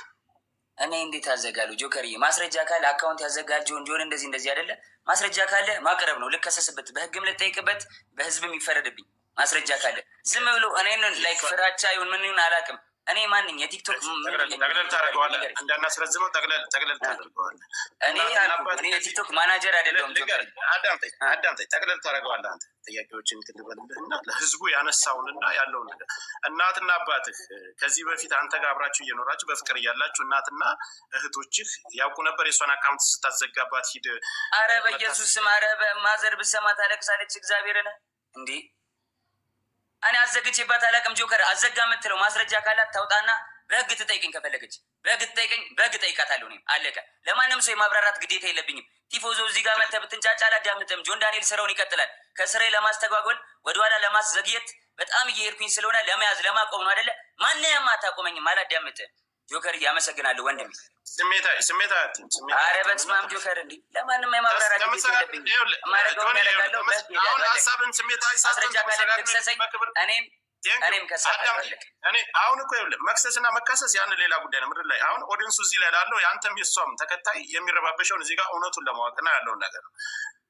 እኔ እንዴት አዘጋለሁ? ጆከርዬ ማስረጃ ካለ አካውንት ያዘጋል ጆን እንደዚህ አይደለ? ማስረጃ ካለ ማቅረብ ነው። ልከሰስበት፣ በህግም ልጠይቅበት፣ በህዝብም ይፈረድብኝ። ማስረጃ ካለ ዝም ብሎ እኔን ላይክ ፍራቻ ይሁን ምን ይሁን አላውቅም። እኔ ማንኝ የቲክቶክ ጠቅለል ታደርገዋለህ፣ እንዳናስረዝመው ጠቅለል ታደርገዋለህ። እኔ የቲክቶክ ማናጀር አይደለሁም። አዳምጠኝ፣ ጠቅለል ታደርገዋለህ። አንተ ጥያቄዎችን ትልበልልህ እና ለህዝቡ ያነሳውንና ያለውን ነገር እናትና አባትህ ከዚህ በፊት አንተ ጋር አብራችሁ እየኖራችሁ በፍቅር እያላችሁ እናትና እህቶችህ ያውቁ ነበር? የሷን አካውንት ስታዘጋባት ሂድ። አረ በኢየሱስ ስም፣ አረ በማዘር ብሰማ ታለቅሳለች። እግዚአብሔርን እንዴ እኔ አዘግቼባት አላውቅም። ጆከር አዘጋ የምትለው ማስረጃ ካላት ታውጣና በህግ ትጠይቀኝ። ከፈለገች በህግ ትጠይቀኝ፣ በህግ ጠይቃታለሁ። እኔም አለቀ። ለማንም ሰው የማብራራት ግዴታ የለብኝም። ቲፎዞ እዚህ ጋር መተህ ብትንጫጫ አላዳምጥም። ጆን ዳንኤል ስራውን ይቀጥላል። ከስራዬ ለማስተጓጎል ወደኋላ ለማስዘግየት በጣም እየሄድኩኝ ስለሆነ ለመያዝ ለማቆም ነው አይደለ? ማንንም አታቆመኝም። አላዳምጥም። ጆከር እያመሰግናለሁ ወንድሜ። ስሜታ አረ በስመ አብ ጆከር፣ እንዲ ለማንም የማብራራት ግዴታ የለብኝም። ማረገውን ያደርጋለሁ። ሀሳብን ስሜታዊ ማስረጃ ካለ ትክሰሰኝ። እኔም ከሳለሁ። አሁን እኮ ይኸውልህ መክሰስና መካሰስ ያን ሌላ ጉዳይ ነው። ምድር ላይ አሁን ኦዲየንሱ እዚህ ላይ ላለው የአንተም የሷም ተከታይ የሚረባበሸውን እዚህ ጋር እውነቱን ለማወቅና ያለውን ነገር ነው።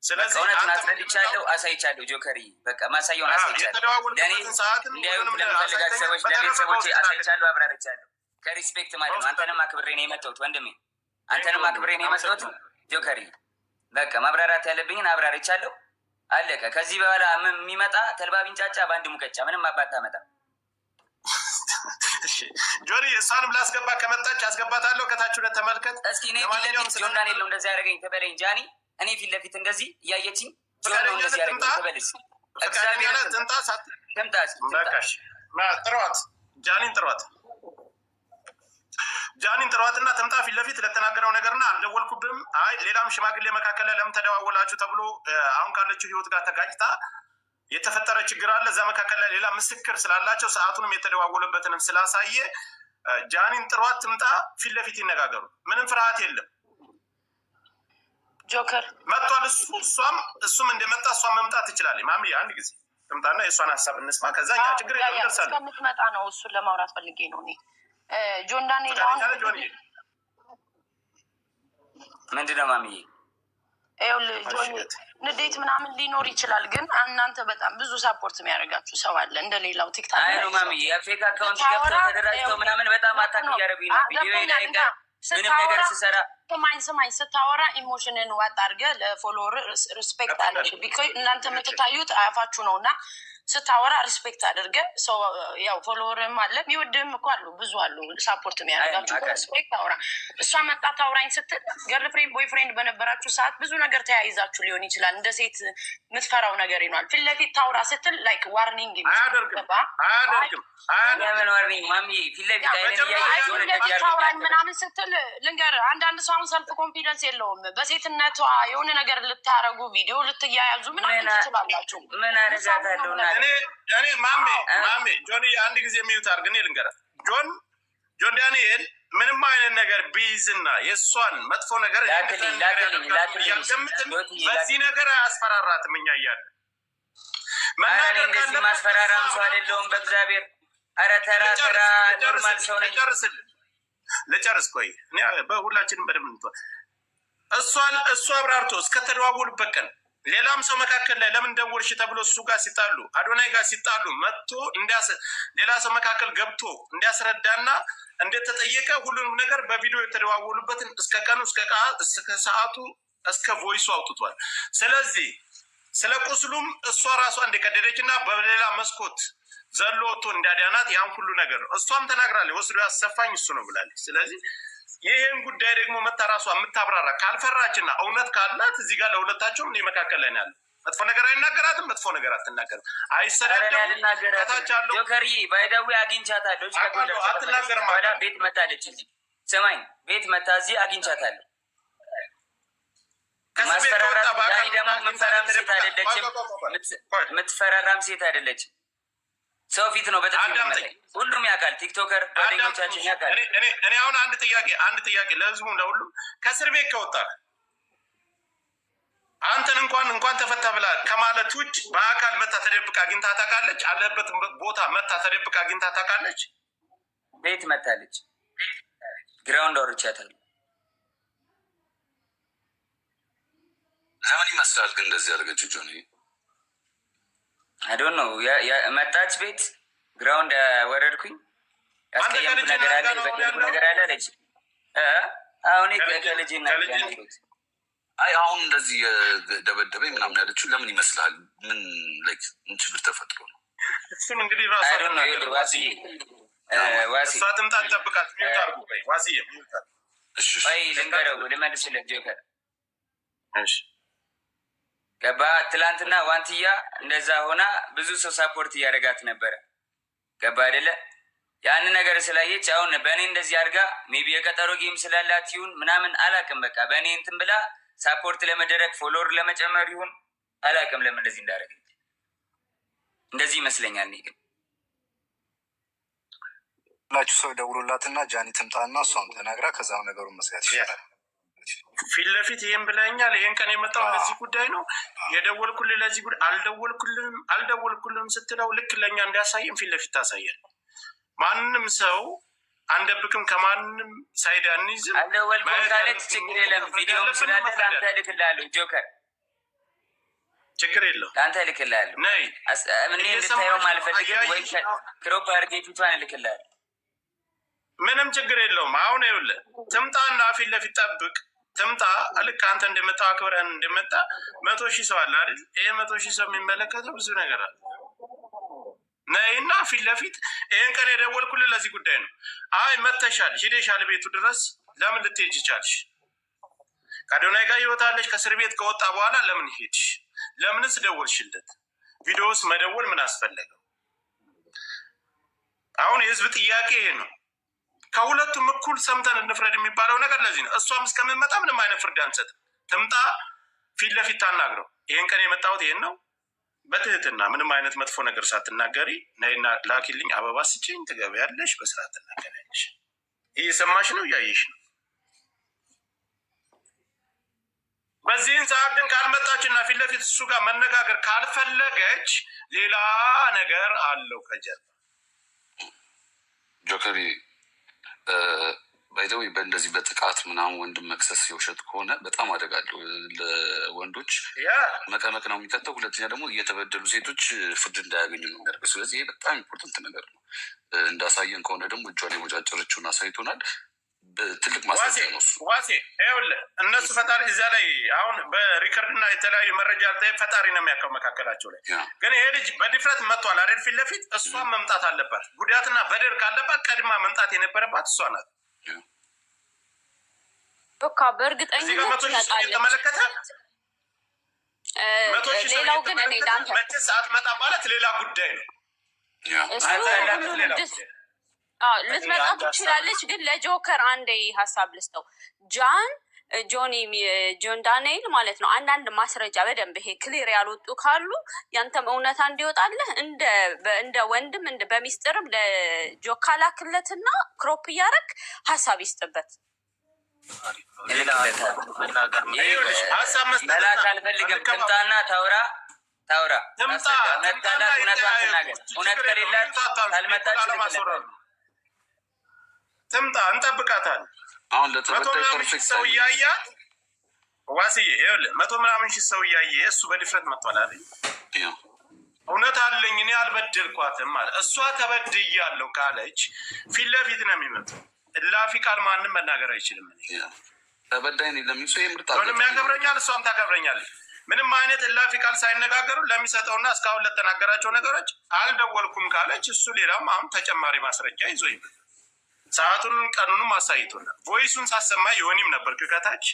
ስለዚህ እውነቱን አስረድቻለሁ፣ አሳይቻለሁ። ጆከሪ በቃ ማሳየውን አሳይቻለሁ። ለእኔ እንዲያዩት ለሚፈልጋቸው ሰዎች ለቤተሰቦቼ አሳይቻለሁ፣ አብራርቻለሁ። ከሪስፔክት ማለት ነው። አንተንም አክብሬ ነው የመጣሁት ወንድሜ፣ አንተንም አክብሬ ነው የመጣሁት ጆከሪ። በቃ ማብራራት ያለብኝን አብራርቻለሁ። አለቀ። ከዚህ በኋላ የሚመጣ ተልባ ቢንጫጫ በአንድ ሙቀጫ ምንም አባታ መጣ። ጆኒ እሷንም ላስገባ ከመጣች አስገባታለሁ። ከታች ሁለት ተመልከት እስኪ። እኔ ፊት ለፊት ጆን ዳንኤል ነው እንደዚህ ያደረገኝ ትበለኝ ጃኒ። እኔ ፊት ለፊት እንደዚህ እያየችኝ ጆን ነው እንደዚህ ያደረገኝ ትበልስ። እግዚአብሔር ትምጣ ጥሯት፣ ጃኒን ጥሯትና ትምጣ ፊት ለፊት ለተናገረው ነገርና አልደወልኩብም። አይ ሌላም ሽማግሌ መካከል ላይ ለምን ተደዋወላችሁ ተብሎ አሁን ካለችው ህይወት ጋር ተጋጭታ የተፈጠረ ችግር አለ። እዛ መካከል ላይ ሌላ ምስክር ስላላቸው ሰዓቱንም የተደዋወለበትንም ስላሳየ ጃኒን ጥሯት፣ ትምጣ፣ ፊት ለፊት ይነጋገሩ። ምንም ፍርሃት የለም። ጆከር መጥቷል። እሱም እንደመጣ እሷን መምጣት ትችላለች። ማሚ አንድ ጊዜ ትምጣና የእሷን ሀሳብ እንስማ። ከዛኛ ችግር ደርሳለ እስከምትመጣ ነው። እሱን ለማውራት ፈልጌ ነው እኔ ጆን ዳንኤል ምንድነው ማሚዬ? ንዴት ምናምን ሊኖር ይችላል፣ ግን እናንተ በጣም ብዙ ሳፖርት የሚያደርጋችሁ ሰው አለ እንደሌላው ቲክታክ ላይ ነው። ማሚዬ የፌክ አካውንት ገብተው ተደራጅተው ምናምን በጣም አታክ እያደረጉኝ ነው። ቪዲዮ ላይ ምንም ነገር ስሰራ ስማኝ ስታወራ ኢሞሽንን ዋጥ አድርገህ ለፎሎወር ሪስፔክት አድርግ። ቢኮዝ እናንተ የምትታዩት አያፋችሁ ነው እና ስታወራ ሪስፔክት አድርገ ሰው ያው ፎሎወርም አለ የሚወድህም እኮ አሉ፣ ብዙ አሉ ሳፖርት የሚያደርጋችሁ። ሪስፔክት አውራ። እሷ መጣ ታውራኝ ስትል ገርል ፍሬንድ ቦይ ፍሬንድ በነበራችሁ ሰዓት ብዙ ነገር ተያይዛችሁ ሊሆን ይችላል። እንደ ሴት የምትፈራው ነገር ይኗል። ፊት ለፊት ታውራ ስትል ላይክ ዋርኒንግ ምን ዋርኒንግ ማሚዬ? ፊት ለፊት ታውራኝ ምናምን ስትል ልንገርህ፣ አንዳንድ ሰው አሁን ሰልፍ ኮንፊደንስ የለውም። በሴትነቷ የሆነ ነገር ልታረጉ ቪዲዮ ልትያያዙ ምናምን ትችላላችሁ። ምን አደርጋታለሁ? እኔ ማሜ ጆኒ አንድ ጊዜ የሚዩት አድርግ። እኔ ልንገራት ጆን ዳንኤል ምንም አይነት ነገር ቢይዝና የእሷን መጥፎ ነገር ያልገምትን በዚህ ነገር አያስፈራራትም። እኛ እያለን መናገር እንደዚህ ማስፈራራም ሰው አይደለሁም። በእግዚአብሔር ኧረ ተራ ኖርማል ሰው ነኝ። ልጨርስ ቆይ። በሁላችንም በደምብ እንቷል። እሱ አብራርቶ እስከተደዋወሉበት ቀን ሌላም ሰው መካከል ላይ ለምን ደወልሽ ተብሎ እሱ ጋር ሲጣሉ አዶናይ ጋር ሲጣሉ መጥቶ ሌላ ሰው መካከል ገብቶ እንዲያስረዳና እንደተጠየቀ ሁሉንም ነገር በቪዲዮ የተደዋወሉበትን እስከ ቀኑ እስከ ሰዓቱ እስከ ቮይሱ አውጥቷል። ስለዚህ ስለ ቁስሉም እሷ ራሷ እንደቀደደች እና በሌላ መስኮት ዘሎ ወጥቶ እንዳዳናት ያን ሁሉ ነገር ነው እሷም ተናግራለች። ወስዶ ያሰፋኝ እሱ ነው ብላለች። ስለዚህ ይህን ጉዳይ ደግሞ መታ ራሷ የምታብራራ ካልፈራችና እውነት ካላት እዚህ ጋር ለሁለታቸውም እኔ መካከል ላይ ነው ያለው። መጥፎ ነገር አይናገራትም፣ መጥፎ ነገር አትናገርም፣ አይሰዳደም። ከታች አለው ጆከርዬ ባይደዊ አግኝቻታለሁ። አትናገርም። ቤት መታለች እዚህ ስማኝ፣ ቤት መታ እዚህ አግኝቻታለሁ። ማስፈራራት ዳኒ ደግሞ የምትፈራም ሴት አይደለችም፣ የምትፈራራም ሴት አይደለችም። ሰው ፊት ነው በጣም ሁሉም ያውቃል። ቲክቶከር ጓደኞቻችን ያውቃል። እኔ አሁን አንድ ጥያቄ ለህዝቡ ለሁሉም ከእስር ቤት ከወጣህ አንተን እንኳን ተፈታ ብላ ከማለት ውጭ በአካል መታ ተደብቃ አግኝታ ታውቃለች? አለበት ቦታ መታ ተደብቃ አግኝታ ታውቃለች? ቤት መታለች። ግራውንድ አውርቻታለሁ። ለምን ይመስላል ግን እንደዚህ ያደርገችው ጆኒ? አይ ዶንት ኖ መጣች ቤት ግራውንድ ወረድኩኝ። ያስቀየምኩ ነገር አለ የበደልኩ ነገር አለ አለች። አሁን ከልጅ ናት። አይ አሁን እንደዚህ ደበደበኝ ምናምን ያለችው ለምን ይመስላል? ምን ላይክ ምን ችግር ተፈጥሮ ነው? እሱን እንግዲህ ራሱ ዋሲ ሳትምጣ ጠብቃት። ሚውት አድርጉ። ቆይ ዋሲ ሚውት አድርጉ። እሺ ቆይ ልንገረው ልመልስለት ጆከር። እሺ ገባ። ትላንትና ዋንትያ እንደዛ ሆና ብዙ ሰው ሳፖርት እያደረጋት ነበረ። ገባ አይደለ? ያን ነገር ስላየች አሁን በእኔ እንደዚህ አድርጋ ሜቢ የቀጠሮ ጌም ስላላት ይሁን ምናምን አላቅም። በቃ በእኔ እንትን ብላ ሳፖርት ለመደረግ ፎሎወር ለመጨመር ይሁን አላቅም ለምን እንደዚህ እንዳደረገች። እንደዚህ ይመስለኛል። እኔ ግን ሁላችሁ ሰው ደውሎላትና ጃኒ ትምጣና እሷም ተናግራ ከዛም ነገሩን መስጋት ይችላል። ፊት ለፊት ይሄን ብለኛል። ይሄን ቀን የመጣው ለዚህ ጉዳይ ነው የደወልኩልህ። ለዚህ ጉዳይ አልደወልኩልህም ስትለው ልክ ለእኛ እንዲያሳየን ፊት ለፊት ታሳያል። ማንም ሰው አንደብቅም፣ ከማንም ሳይድ አንይዝም። አልደወልኩም ካለች ችግር የለም። ቪዲዮም ስላለ ለአንተ እልክልሃለሁ ጆከር፣ ችግር የለው ለአንተ እልክልሃለሁ። እኔ እንድታየውም አልፈልግም። ወይ ክሮፕ አድርጌ ፊቷን እልክልሃለሁ። ምንም ችግር የለውም። አሁን ይኸውልህ ትምጣና ፊት ለፊት ጠብቅ። ትምጣ። ልክ አንተ እንደመጣው አክብረን እንደመጣ 100,000 ሰው አለ አይደል? ይሄ 100,000 ሰው የሚመለከተው ብዙ ነገር አለ። ነይና ፊት ለፊት ይሄን ቀን የደወልኩልህ ለዚህ ጉዳይ ነው። አይ መተሻል፣ ሂደሻል ቤቱ ድረስ ለምን ልትሄጂ ቻልሽ? ከአዶናይ ጋር ይወጣለች። ከእስር ቤት ከወጣ በኋላ ለምን ሄድሽ? ለምንስ ደወልሽለት? ቪዲዮስ መደወል ምን አስፈለገው? አሁን የህዝብ ጥያቄ ይሄ ነው። ከሁለቱም እኩል ሰምተን እንፍረድ የሚባለው ነገር ለዚህ ነው። እሷም እስከምንመጣ ምንም አይነት ፍርድ አንሰጥም። ትምጣ፣ ፊት ለፊት ታናግረው። ይህን ቀን የመጣሁት ይሄን ነው። በትህትና ምንም አይነት መጥፎ ነገር ሳትናገሪ ነይና ላኪልኝ፣ አበባ ስጭኝ፣ ትገበያለሽ፣ በስርዓት ትናገሪያለሽ። እየሰማሽ ነው፣ እያየሽ ነው። በዚህን ሰዓት ግን ካልመጣችና ፊት ለፊት እሱ ጋር መነጋገር ካልፈለገች ሌላ ነገር አለው ከጀርባ። ጆከሪ ባይዘው በእንደዚህ በጥቃት ምናምን ወንድም መክሰስ የውሸት ከሆነ በጣም አደጋለሁ። ለወንዶች መቀመቅ ነው የሚከተው። ሁለተኛ ደግሞ እየተበደሉ ሴቶች ፍርድ እንዳያገኙ ነው የሚያደርገው። ስለዚህ ይሄ በጣም ኢምፖርታንት ነገር ነው። እንዳሳየን ከሆነ ደግሞ እጇን የሞጫጨረችውን አሳይቶናል። ትልቅ ማስረጃ ነው እሱ። ዋሴ ይኸውልህ እነሱ ፈጣሪ እዚያ ላይ አሁን በሪከርድና የተለያዩ መረጃ ፈጣሪ ነው የሚያውቀው መካከላቸው ላይ። ግን ይሄ ልጅ በድፍረት መጥቷል አይደል? ፊት ለፊት እሷን መምጣት አለባት። ጉዳትና በደል ካለባት ቀድማ መምጣት የነበረባት እሷ ናት። በቃ በእርግጠኝነት ተመለከተ። ሌላው ግን እኔ ላንተ መቼ ሰዓት መጣ ማለት ሌላ ጉዳይ ነው። ልትመጣ ትችላለች። ግን ለጆከር አንዴ ሀሳብ ልስጠው። ጆን ዳንኤል ማለት ነው። አንዳንድ ማስረጃ በደንብ ይሄ ክሊር ያልወጡ ካሉ ያንተም እውነታ እንዲወጣልህ እንደ ወንድም በሚስጥርም ለጆካ ላክለትና ክሮፕ እያደረግ ሀሳብ ይስጥበት። መላክ አልፈልግም። ትምጣና ታውራ እውነቷን ትናገር። እውነት ከሌላት ካልመጣች ትምጣ፣ እንጠብቃታለን። አሁን መቶ ምናምን ሺህ ሰው እያያት ዋስዬ ይኸውልህ 100 ምናምን ሺህ ሰው እያየ እሱ በድፍረት መጥቷል አይደል? እውነት አለኝ እኔ አልበደልኳትም ማለት እሷ ተበድያለሁ ካለች ፊት ለፊት ነው የሚመጣው። እላፊ ቃል ማንም መናገር አይችልም። ተበዳይ ለሚሱ ምንም ያከብረኛል፣ እሷም ታከብረኛለች። ምንም አይነት እላፊ ቃል ሳይነጋገሩ ለሚሰጠውና እስካሁን ለተናገራቸው ነገሮች አልደወልኩም ካለች እሱ ሌላም አሁን ተጨማሪ ማስረጃ ይዞ ይመጣል። ሰዓቱን ቀኑንም አሳይቶናል። ቮይሱን ሳሰማ የሆኒም ነበር ከታች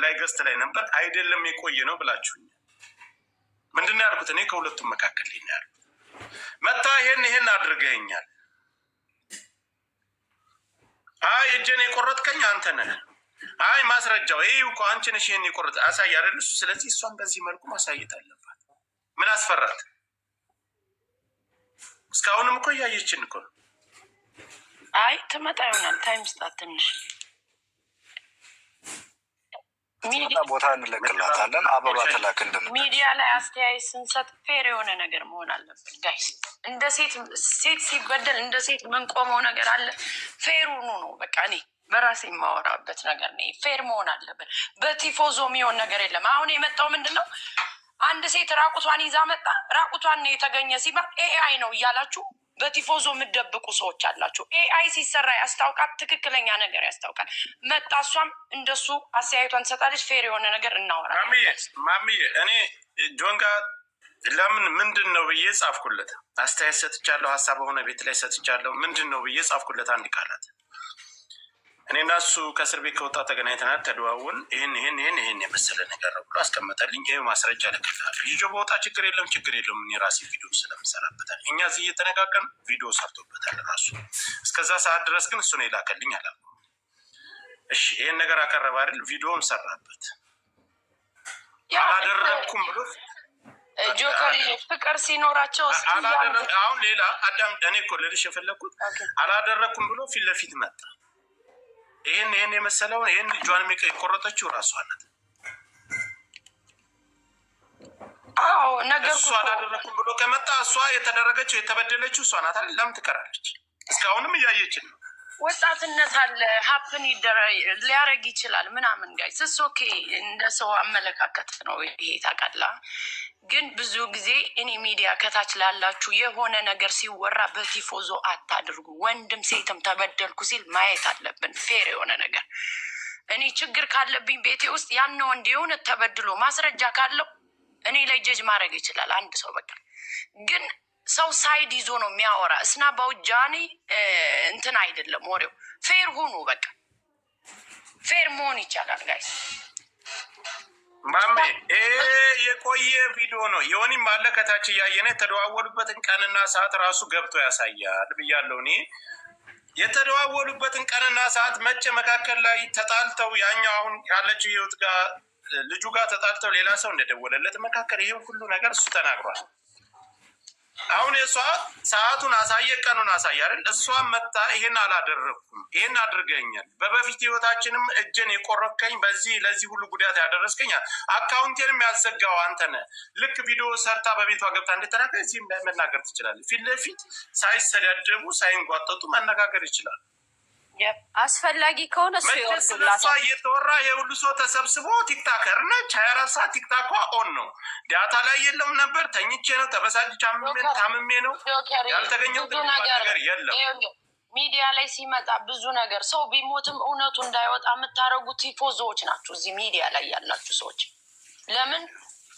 ላይ ገስት ላይ ነበር። አይደለም የቆየ ነው ብላችሁኛል። ምንድን ነው ያልኩት? እኔ ከሁለቱም መካከል ላይ ያሉ መታ ይሄን አድርገኛል። አይ እጄን የቆረጥከኝ አንተ ነህ። አይ ማስረጃው ይሄ እኮ አንቺ ነሽ ይሄን የቆረጥ አሳይ አይደል እሱ። ስለዚህ እሷን በዚህ መልኩ ማሳየት አለባት። ምን አስፈራት? እስካሁንም እኮ እያየችን እኮ ነው። አይ ትመጣ ይሆናል። ታይም ስጣት ትንሽ ቦታ እንለቅላታለን። አበባ ትላክ እንደምታ ሚዲያ ላይ አስተያየት ስንሰጥ ፌር የሆነ ነገር መሆን አለበት ጋይስ። እንደ ሴት ሲበደል እንደ ሴት ምንቆመው ነገር አለ። ፌር ሆኖ ነው በቃ። እኔ በራሴ የማወራበት ነገር ነው። ፌር መሆን አለብን። በቲፎዞ የሚሆን ነገር የለም። አሁን የመጣው ምንድን ነው? አንድ ሴት ራቁቷን ይዛ መጣ። ራቁቷን የተገኘ ሲባል ኤአይ ነው እያላችሁ በቲፎዞ የምትደብቁ ሰዎች አላችሁ። ኤአይ ሲሰራ ያስታውቃል፣ ትክክለኛ ነገር ያስታውቃል። መጣ፣ እሷም እንደሱ አስተያየቷን ትሰጣለች። ፌር የሆነ ነገር እናወራለን። ማምዬ እኔ ጆን ጋር ለምን ምንድን ነው ብዬ ጻፍኩለት። አስተያየት ሰጥቻለሁ፣ ሀሳብ በሆነ ቤት ላይ ሰጥቻለሁ። ምንድን ነው ብዬ ጻፍኩለት አንድ ቃላት። እኔ እና እሱ ከእስር ቤት ከወጣ ተገናኝተናል፣ ተደዋውን ይህን የመሰለ ነገር ነው ብሎ አስቀመጠልኝ። ይህ ማስረጃ ልክልሃለሁ። ይዞ በወጣ ችግር የለውም። እኔ ራሴ ቪዲዮ ስለምሰራበታል። እኛ እዚህ እየተነጋገርን ቪዲዮ ሰርቶበታል ራሱ። እስከዛ ሰዓት ድረስ ግን እሱ ነው የላከልኝ አላልኩም። እሺ ይህን ነገር አቀረበ አይደል? ቪዲዮም ሰራበት። አላደረግኩም ብሎ ጆከር ፍቅር ሲኖራቸው አሁን ሌላ አዳም እኔ እኮ ልልሽ የፈለግኩት አላደረግኩም ብሎ ፊት ለፊት መጣ። ይህን የመሰለውን ይህን እጇን የቆረጠችው ራሷ ናት። አዎ ነገር እሱ አላደረግኩም ብሎ ከመጣ እሷ የተደረገችው የተበደለችው እሷ ናት አይደል? ለምን ትቀራለች? እስካሁንም እያየችን ነው። ወጣትነት አለ፣ ሀፕን ሊያረግ ይችላል ምናምን ጋይ ስሶኬ እንደ ሰው አመለካከት ነው ይሄ ታውቃለህ። ግን ብዙ ጊዜ እኔ ሚዲያ ከታች ላላችሁ የሆነ ነገር ሲወራ በቲፎዞ አታድርጉ። ወንድም ሴትም ተበደልኩ ሲል ማየት አለብን፣ ፌር የሆነ ነገር። እኔ ችግር ካለብኝ ቤቴ ውስጥ ያን ወንድ የሆነ ተበድሎ ማስረጃ ካለው እኔ ላይ ጀጅ ማድረግ ይችላል አንድ ሰው። በቃ ግን ሰው ሳይድ ይዞ ነው የሚያወራ። እስና ባውጃኔ እንትን አይደለም ወሬው። ፌር ሁኑ፣ በቃ ፌር መሆን ይቻላል ጋይስ። ማሜ የቆየ ቪዲዮ ነው። የሆኒም አለ ከታች እያየነ የተደዋወሉበትን ቀንና ሰዓት ራሱ ገብቶ ያሳያል ብያለሁ። እኔ የተደዋወሉበትን ቀንና ሰዓት መቼ መካከል ላይ ተጣልተው ያኛው አሁን ያለችው ህይወት ጋር ልጁ ጋር ተጣልተው ሌላ ሰው እንደደወለለት መካከል ይሄ ሁሉ ነገር እሱ ተናግሯል። አሁን የእሷ ሰዓቱን አሳየ፣ ቀኑን አሳየ አይደል? እሷን መታ ይሄን አላደረግኩም፣ ይሄን አድርገኛል፣ በበፊት ህይወታችንም እጄን የቆረከኝ ለዚህ ሁሉ ጉዳት ያደረስከኛል፣ አካውንቴንም ያዘጋው አንተ ነህ። ልክ ቪዲዮ ሰርታ በቤቷ ገብታ እንደተናገር እዚህም ላይ መናገር ትችላለህ። ፊት ለፊት ሳይሰዳደቡ ሳይንጓጠጡ መነጋገር ይችላል። አስፈላጊ ከሆነ እሱ ይወርዱላታል። እየተወራ የሁሉ ሰው ተሰብስቦ ቲክታከር ነች፣ 24 ሰዓት ቲክታኳ ኦን ነው። ዳታ ላይ የለም ነበር፣ ተኝቼ ነው፣ ተበሳጭ ታምሜ ነው ያልተገኘው ነገር የለም። ሚዲያ ላይ ሲመጣ ብዙ ነገር ሰው ቢሞትም እውነቱ እንዳይወጣ የምታደርጉት ቲፎዞዎች ናቸው። እዚህ ሚዲያ ላይ ያላችሁ ሰዎች ለምን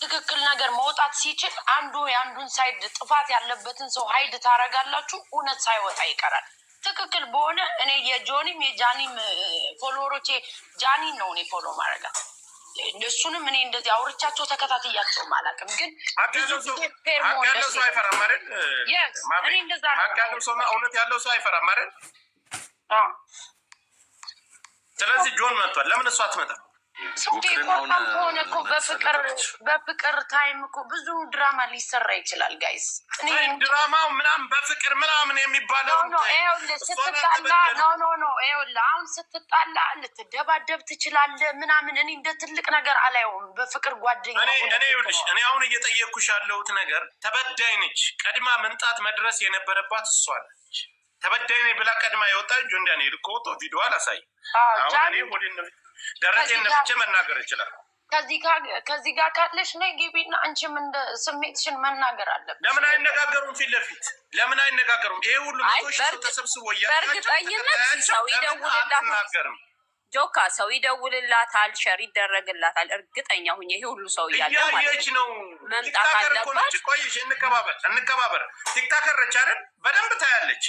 ትክክል ነገር መውጣት ሲችል አንዱ የአንዱን ሳይድ ጥፋት ያለበትን ሰው ሀይድ ታደርጋላችሁ፣ እውነት ሳይወጣ ይቀራል። ትክክል በሆነ እኔ የጆኒም የጃኒም ፎሎወሮቼ ጃኒን ነው እኔ ፎሎ ማድረጋት። እሱንም እኔ እንደዚህ አውርቻቸው ተከታትያቸውም አላውቅም። ግን ያለው ሰው አይፈራም አይደል? እኔ እንደዛ ነው። ያለው ሰው እውነት ያለው ሰው አይፈራም አይደል? ስለዚህ ጆን መጥቷል። ለምን እሱ አትመጣም? ቆጣም ከሆነ እኮ በፍቅር ታይም እኮ ብዙ ድራማ ሊሰራ ይችላል ጋይስ። ድራማው ምናምን በፍቅር ምናምን የሚባለው ስትጣላ አሁን ስትጣላ ልትደባደብ ትችላለህ ምናምን። እኔ እንደ ትልቅ ነገር አላየውም። በፍቅር ጓደኛ እኔ አሁን እየጠየቅኩሽ ያለሁት ነገር ተበዳይ ነች። ቀድማ መምጣት መድረስ የነበረባት እሷ ነች። ተበዳይ ነች ብላ ቀድማ የወጣች ጆንዳኔ ልኮቶ ቪዲዮ አላሳይ ደረቴን ነፍቼ መናገር ይችላል። ከዚህ ጋር ካለሽ ነይ ግቢና አንቺም እንደ ስሜትሽን መናገር አለብሽ። ለምን አይነጋገሩም? ፊት ለፊት ለምን አይነጋገሩም? ይሄ ሁሉ ተሰብስቦ በእርግጠኝነት ሰው ይደውልላታል። ጆካ ሰው ይደውልላታል፣ ሸር ይደረግላታል። እርግጠኛ ሁኝ ይሄ ሁሉ ሰው እያለ ማለት ነው መምጣት አለባት። ቆይሽ እንከባበር። ቲክታከር ነች አይደል? በደንብ ታያለች።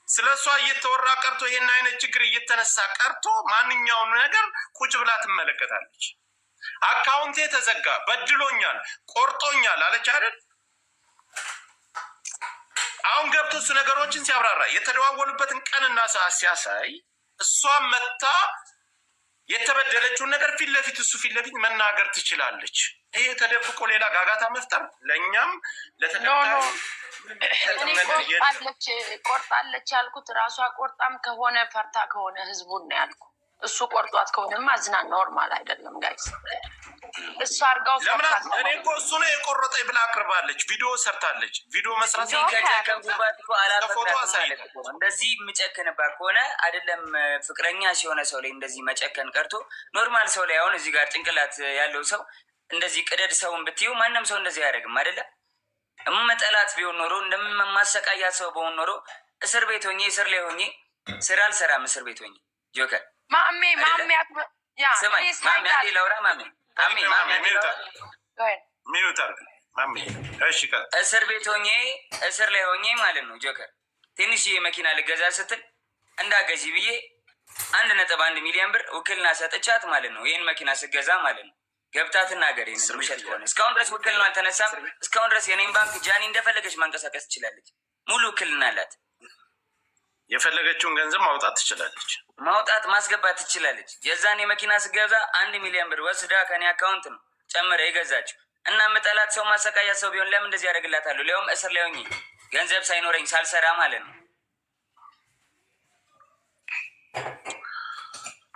ስለ እሷ እየተወራ ቀርቶ ይሄን አይነት ችግር እየተነሳ ቀርቶ ማንኛውን ነገር ቁጭ ብላ ትመለከታለች። አካውንቴ ተዘጋ፣ በድሎኛል፣ ቆርጦኛል አለች አይደል? አሁን ገብቶ እሱ ነገሮችን ሲያብራራ የተደዋወሉበትን ቀንና ሰዓት ሲያሳይ እሷን መታ የተበደለችውን ነገር ፊት ለፊት እሱ ፊት ለፊት መናገር ትችላለች። ይሄ ተደብቆ ሌላ ጋጋታ መፍጠር ለእኛም ቆርጣለች ያልኩት ራሷ ቆርጣም ከሆነ ፈርታ ከሆነ ህዝቡን ነው ያልኩ። እሱ ቆርጧት ከሆነማ አዝና ኖርማል አይደለም ጋይስ። እሱ አርጋው እኔ እኮ እሱ ነው የቆረጠኝ ብላ አቅርባለች። ቪዲዮ ሰርታለች። ቪዲዮ መስራት ከጨከንኩባት እኮ አላፈቅራትም። እንደዚህ የምጨክንባት ከሆነ አይደለም ፍቅረኛ ሲሆነ ሰው ላይ እንደዚህ መጨከን ቀርቶ ኖርማል ሰው ላይ አሁን እዚህ ጋር ጭንቅላት ያለው ሰው እንደዚህ ቅደድ ሰውን ብትዩ ማንም ሰው እንደዚህ አያደርግም አይደለ? መጠላት ቢሆን ኖሮ እንደማሰቃያት ሰው በሆን ኖሮ እስር ቤት ሆኜ እስር ላይ ሆኜ ስራ አልሰራም። እስር ቤት ሆኜ ጆከር ማሜ ስማኝ ማሜ አንዴ ላውራ ማሜ እስር ቤት ሆኜ እስር ላይ ሆኜ ማለት ነው ጆከር ትንሽ መኪና ልገዛ ስትል እንዳገዢ ብዬ 1.1 ሚሊዮን ብር ውክልና ሰጥቻት ማለት ነው። ይህን መኪና ስገዛ ማለት ነው ገብታ ትናገር ውሸት ከሆነ እስካሁን ድረስ ውክልና አልተነሳም። እስካሁን ድረስ የኔም ባንክ ጃኒ እንደፈለገች ማንቀሳቀስ ትችላለች። ሙሉ ውክልና አላት። የፈለገችውን ገንዘብ ማውጣት ትችላለች። ማውጣት ማስገባት ትችላለች። የዛን የመኪና ስገዛ 1 ሚሊዮን ብር ወስዳ ከኔ አካውንት ነው ጨምረ የገዛችው። እና መጠላት ሰው ማሰቃያት ሰው ቢሆን ለምን እንደዚህ ያደርግላታለሁ? ሊያውም እስር ላይ ሆኜ ገንዘብ ሳይኖረኝ ሳልሰራ ማለት ነው።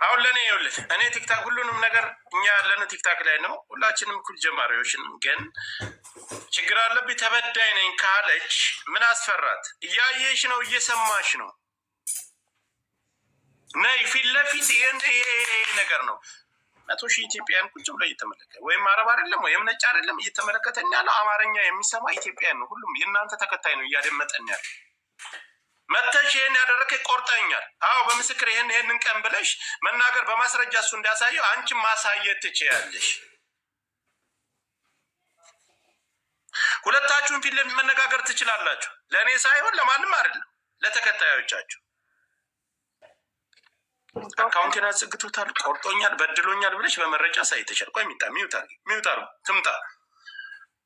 አሁን ለእኔ ይኸውልህ እኔ ቲክታክ ሁሉንም ነገር እኛ ያለን ቲክታክ ላይ ነው። ሁላችንም እኩል ጀማሪዎችን ግን ችግር አለብኝ ተበዳይ ነኝ ካለች ምን አስፈራት? እያየሽ ነው፣ እየሰማሽ ነው። ነይ ፊት ለፊት ይሄ ነገር ነው። 100,000 ኢትዮጵያን ቁጭ ብሎ እየተመለከተ ወይም አረብ አይደለም ወይም ነጭ አይደለም እየተመለከተን ያለው አማርኛ የሚሰማ ኢትዮጵያን ነው። ሁሉም የእናንተ ተከታይ ነው እያደመጠን ያለ። መተሽ ይሄን ያደረከ ቆርጠኛል። አዎ በምስክር ይሄንን ቀን ብለሽ መናገር በማስረጃ እሱ እንዳሳየው አንቺም ማሳየት ትችያለሽ። ሁለታችሁን ፊት ለፊት መነጋገር ትችላላችሁ። ለእኔ ሳይሆን ለማንም አይደለም፣ ለተከታዮቻችሁ። አካውንቴን አዘግቶታል፣ ቆርጦኛል፣ በድሎኛል ብለሽ በመረጃ ሳይተሻል። ቆይ ሚውጣ ትምጣ።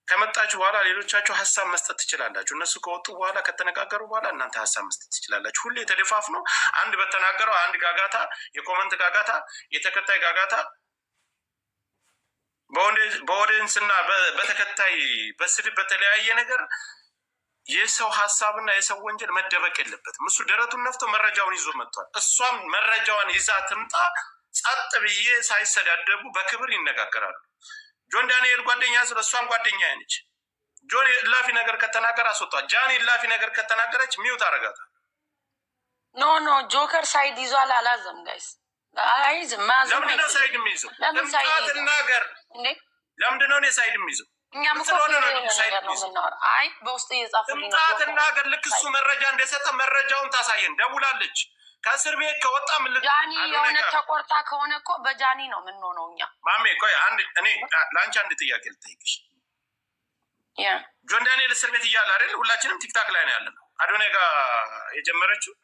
ከመጣችሁ በኋላ ሌሎቻችሁ ሀሳብ መስጠት ትችላላችሁ። እነሱ ከወጡ በኋላ ከተነጋገሩ በኋላ እናንተ ሀሳብ መስጠት ትችላላችሁ። ሁሌ ተደፋፍኖ አንድ በተናገረው አንድ ጋጋታ፣ የኮመንት ጋጋታ፣ የተከታይ ጋጋታ በኦዲየንስ እና በተከታይ በስድብ በተለያየ ነገር የሰው ሀሳብና የሰው ወንጀል መደበቅ የለበትም። እሱ ደረቱን ነፍቶ መረጃውን ይዞ መጥቷል። እሷም መረጃዋን ይዛ ትምጣ። ጸጥ ብዬ ሳይሰዳደቡ በክብር ይነጋገራሉ። ጆን ዳንኤል ጓደኛ ስለ እሷም ጓደኛ ነች። ጆን ላፊ ነገር ከተናገር አስወጣት። ጃኒ ላፊ ነገር ከተናገረች ሚውት አረጋታል። ኖ ጆከር ሳይድ ይዟል አላዘም ጋይስ አይዝም ማዘም ለምንድነው ሳይድ የሚይዘው? ትናገር ለምንድነው እኔ ሳይድ የሚይዘው? እኛም እኮ ሳይድ ነው የምናወራው። አይ በውስጥ እየጻፉልኝ ነው። ትናገር ልክ እሱ መረጃ እንደሰጠ መረጃውን ታሳየን። ደውላለች ከእስር ቤት ከወጣ ምን ጃኒ የሆነ ተቆርጣ ከሆነ እኮ በጃኒ ነው የምንሆነው እኛ። ማሜ ቆይ እኔ ለአንቺ አንድ ጥያቄ ልጠይቅሽ። ጆን ዳንኤል እስር ቤት እያለ አይደል ሁላችንም ቲክታክ ላይ ነው ያለነው አዶናይ ጋር የጀመረችው?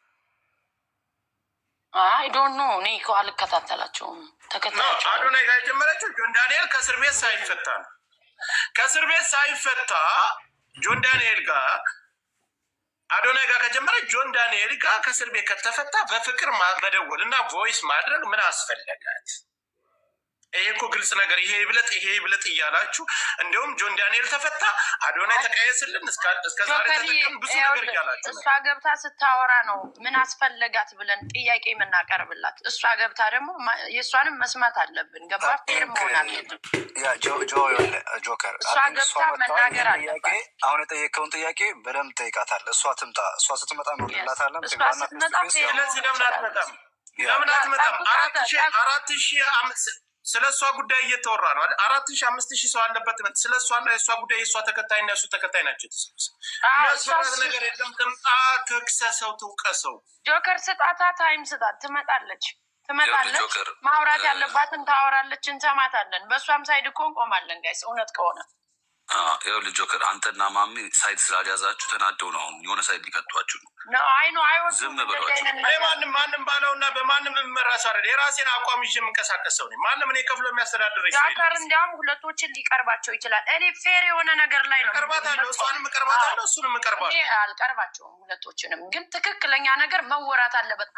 አይ ዶንት ኖ እኔ እኮ አልከታተላቸውም። ተከታተላቸው አዶናይ ጋር የጀመረችው ጆን ዳንኤል ከእስር ቤት ሳይፈታ ነው። ከእስር ቤት ሳይፈታ ጆን ዳንኤል ጋር አዶናይ ጋር ከጀመረ ጆን ዳንኤል ጋር ከእስር ቤት ከተፈታ በፍቅር መደወል እና ቮይስ ማድረግ ምን አስፈለጋት? ይሄ እኮ ግልጽ ነገር። ይሄ ይብለጥ እያላችሁ እንዲሁም ጆን ዳንኤል ተፈታ አዶናይ ተቀየስልን እስከዛሬ ተጠቀም ብዙ ነገር እያላችሁ እሷ ገብታ ስታወራ ነው ምን አስፈለጋት ብለን ጥያቄ የምናቀርብላት። እሷ ገብታ ደግሞ የእሷንም መስማት አለብን። ገባ ፌር መሆን አለብን። ጆከር እሷ ገብታ መናገር አለባት። አሁን የጠየቀውን ጥያቄ በደንብ ጠይቃታለህ። እሷ ትምጣ። እሷ ስትመጣ እንወርድላታለን። እሷ ስትመጣ ስለዚህ ለምን አትመጣም? 4,000 ስለ እሷ ጉዳይ እየተወራ ነው። 4,000 5,000 ሰው አለበት። ስለ እሷና የእሷ ጉዳይ የእሷ ተከታይና የእሱ ተከታይ ናቸው። የሚያስፈራት ነገር የለም። ትምጣ፣ ትክሰሰው፣ ትውቀሰው። ጆከር ስጣታ፣ ታይም ስጣት። ትመጣለች። ማውራት ያለባትን ታወራለች። እንሰማታለን። በእሷም ሳይድ እኮ እንቆማለን ጋይስ። እውነት ከሆነ ይኸውልህ ጆከር አንተና ማሚ ሳይድ ስላልያዛችሁ ተናደው ነው አሁን የሆነ ሳይድ ሊቀጧችሁ ነው። ዝም ብሏቸው ማንም ባለውና በማንም የምመራስ አይደል። የራሴን አቋም ይዤ የምንቀሳቀስ ሰው ነኝ። ማንም እኔ ከፍሎ የሚያስተዳድር ጆከር እንዲያውም ሁለቶችን ሊቀርባቸው ይችላል። እኔ ፌር የሆነ ነገር ላይ ነው ቀርባታለሁ። እሷንም እቀርባታለሁ፣ እሱንም እቀርባለሁ። አልቀርባቸውም ሁለቶችንም፣ ግን ትክክለኛ ነገር መወራት አለበት።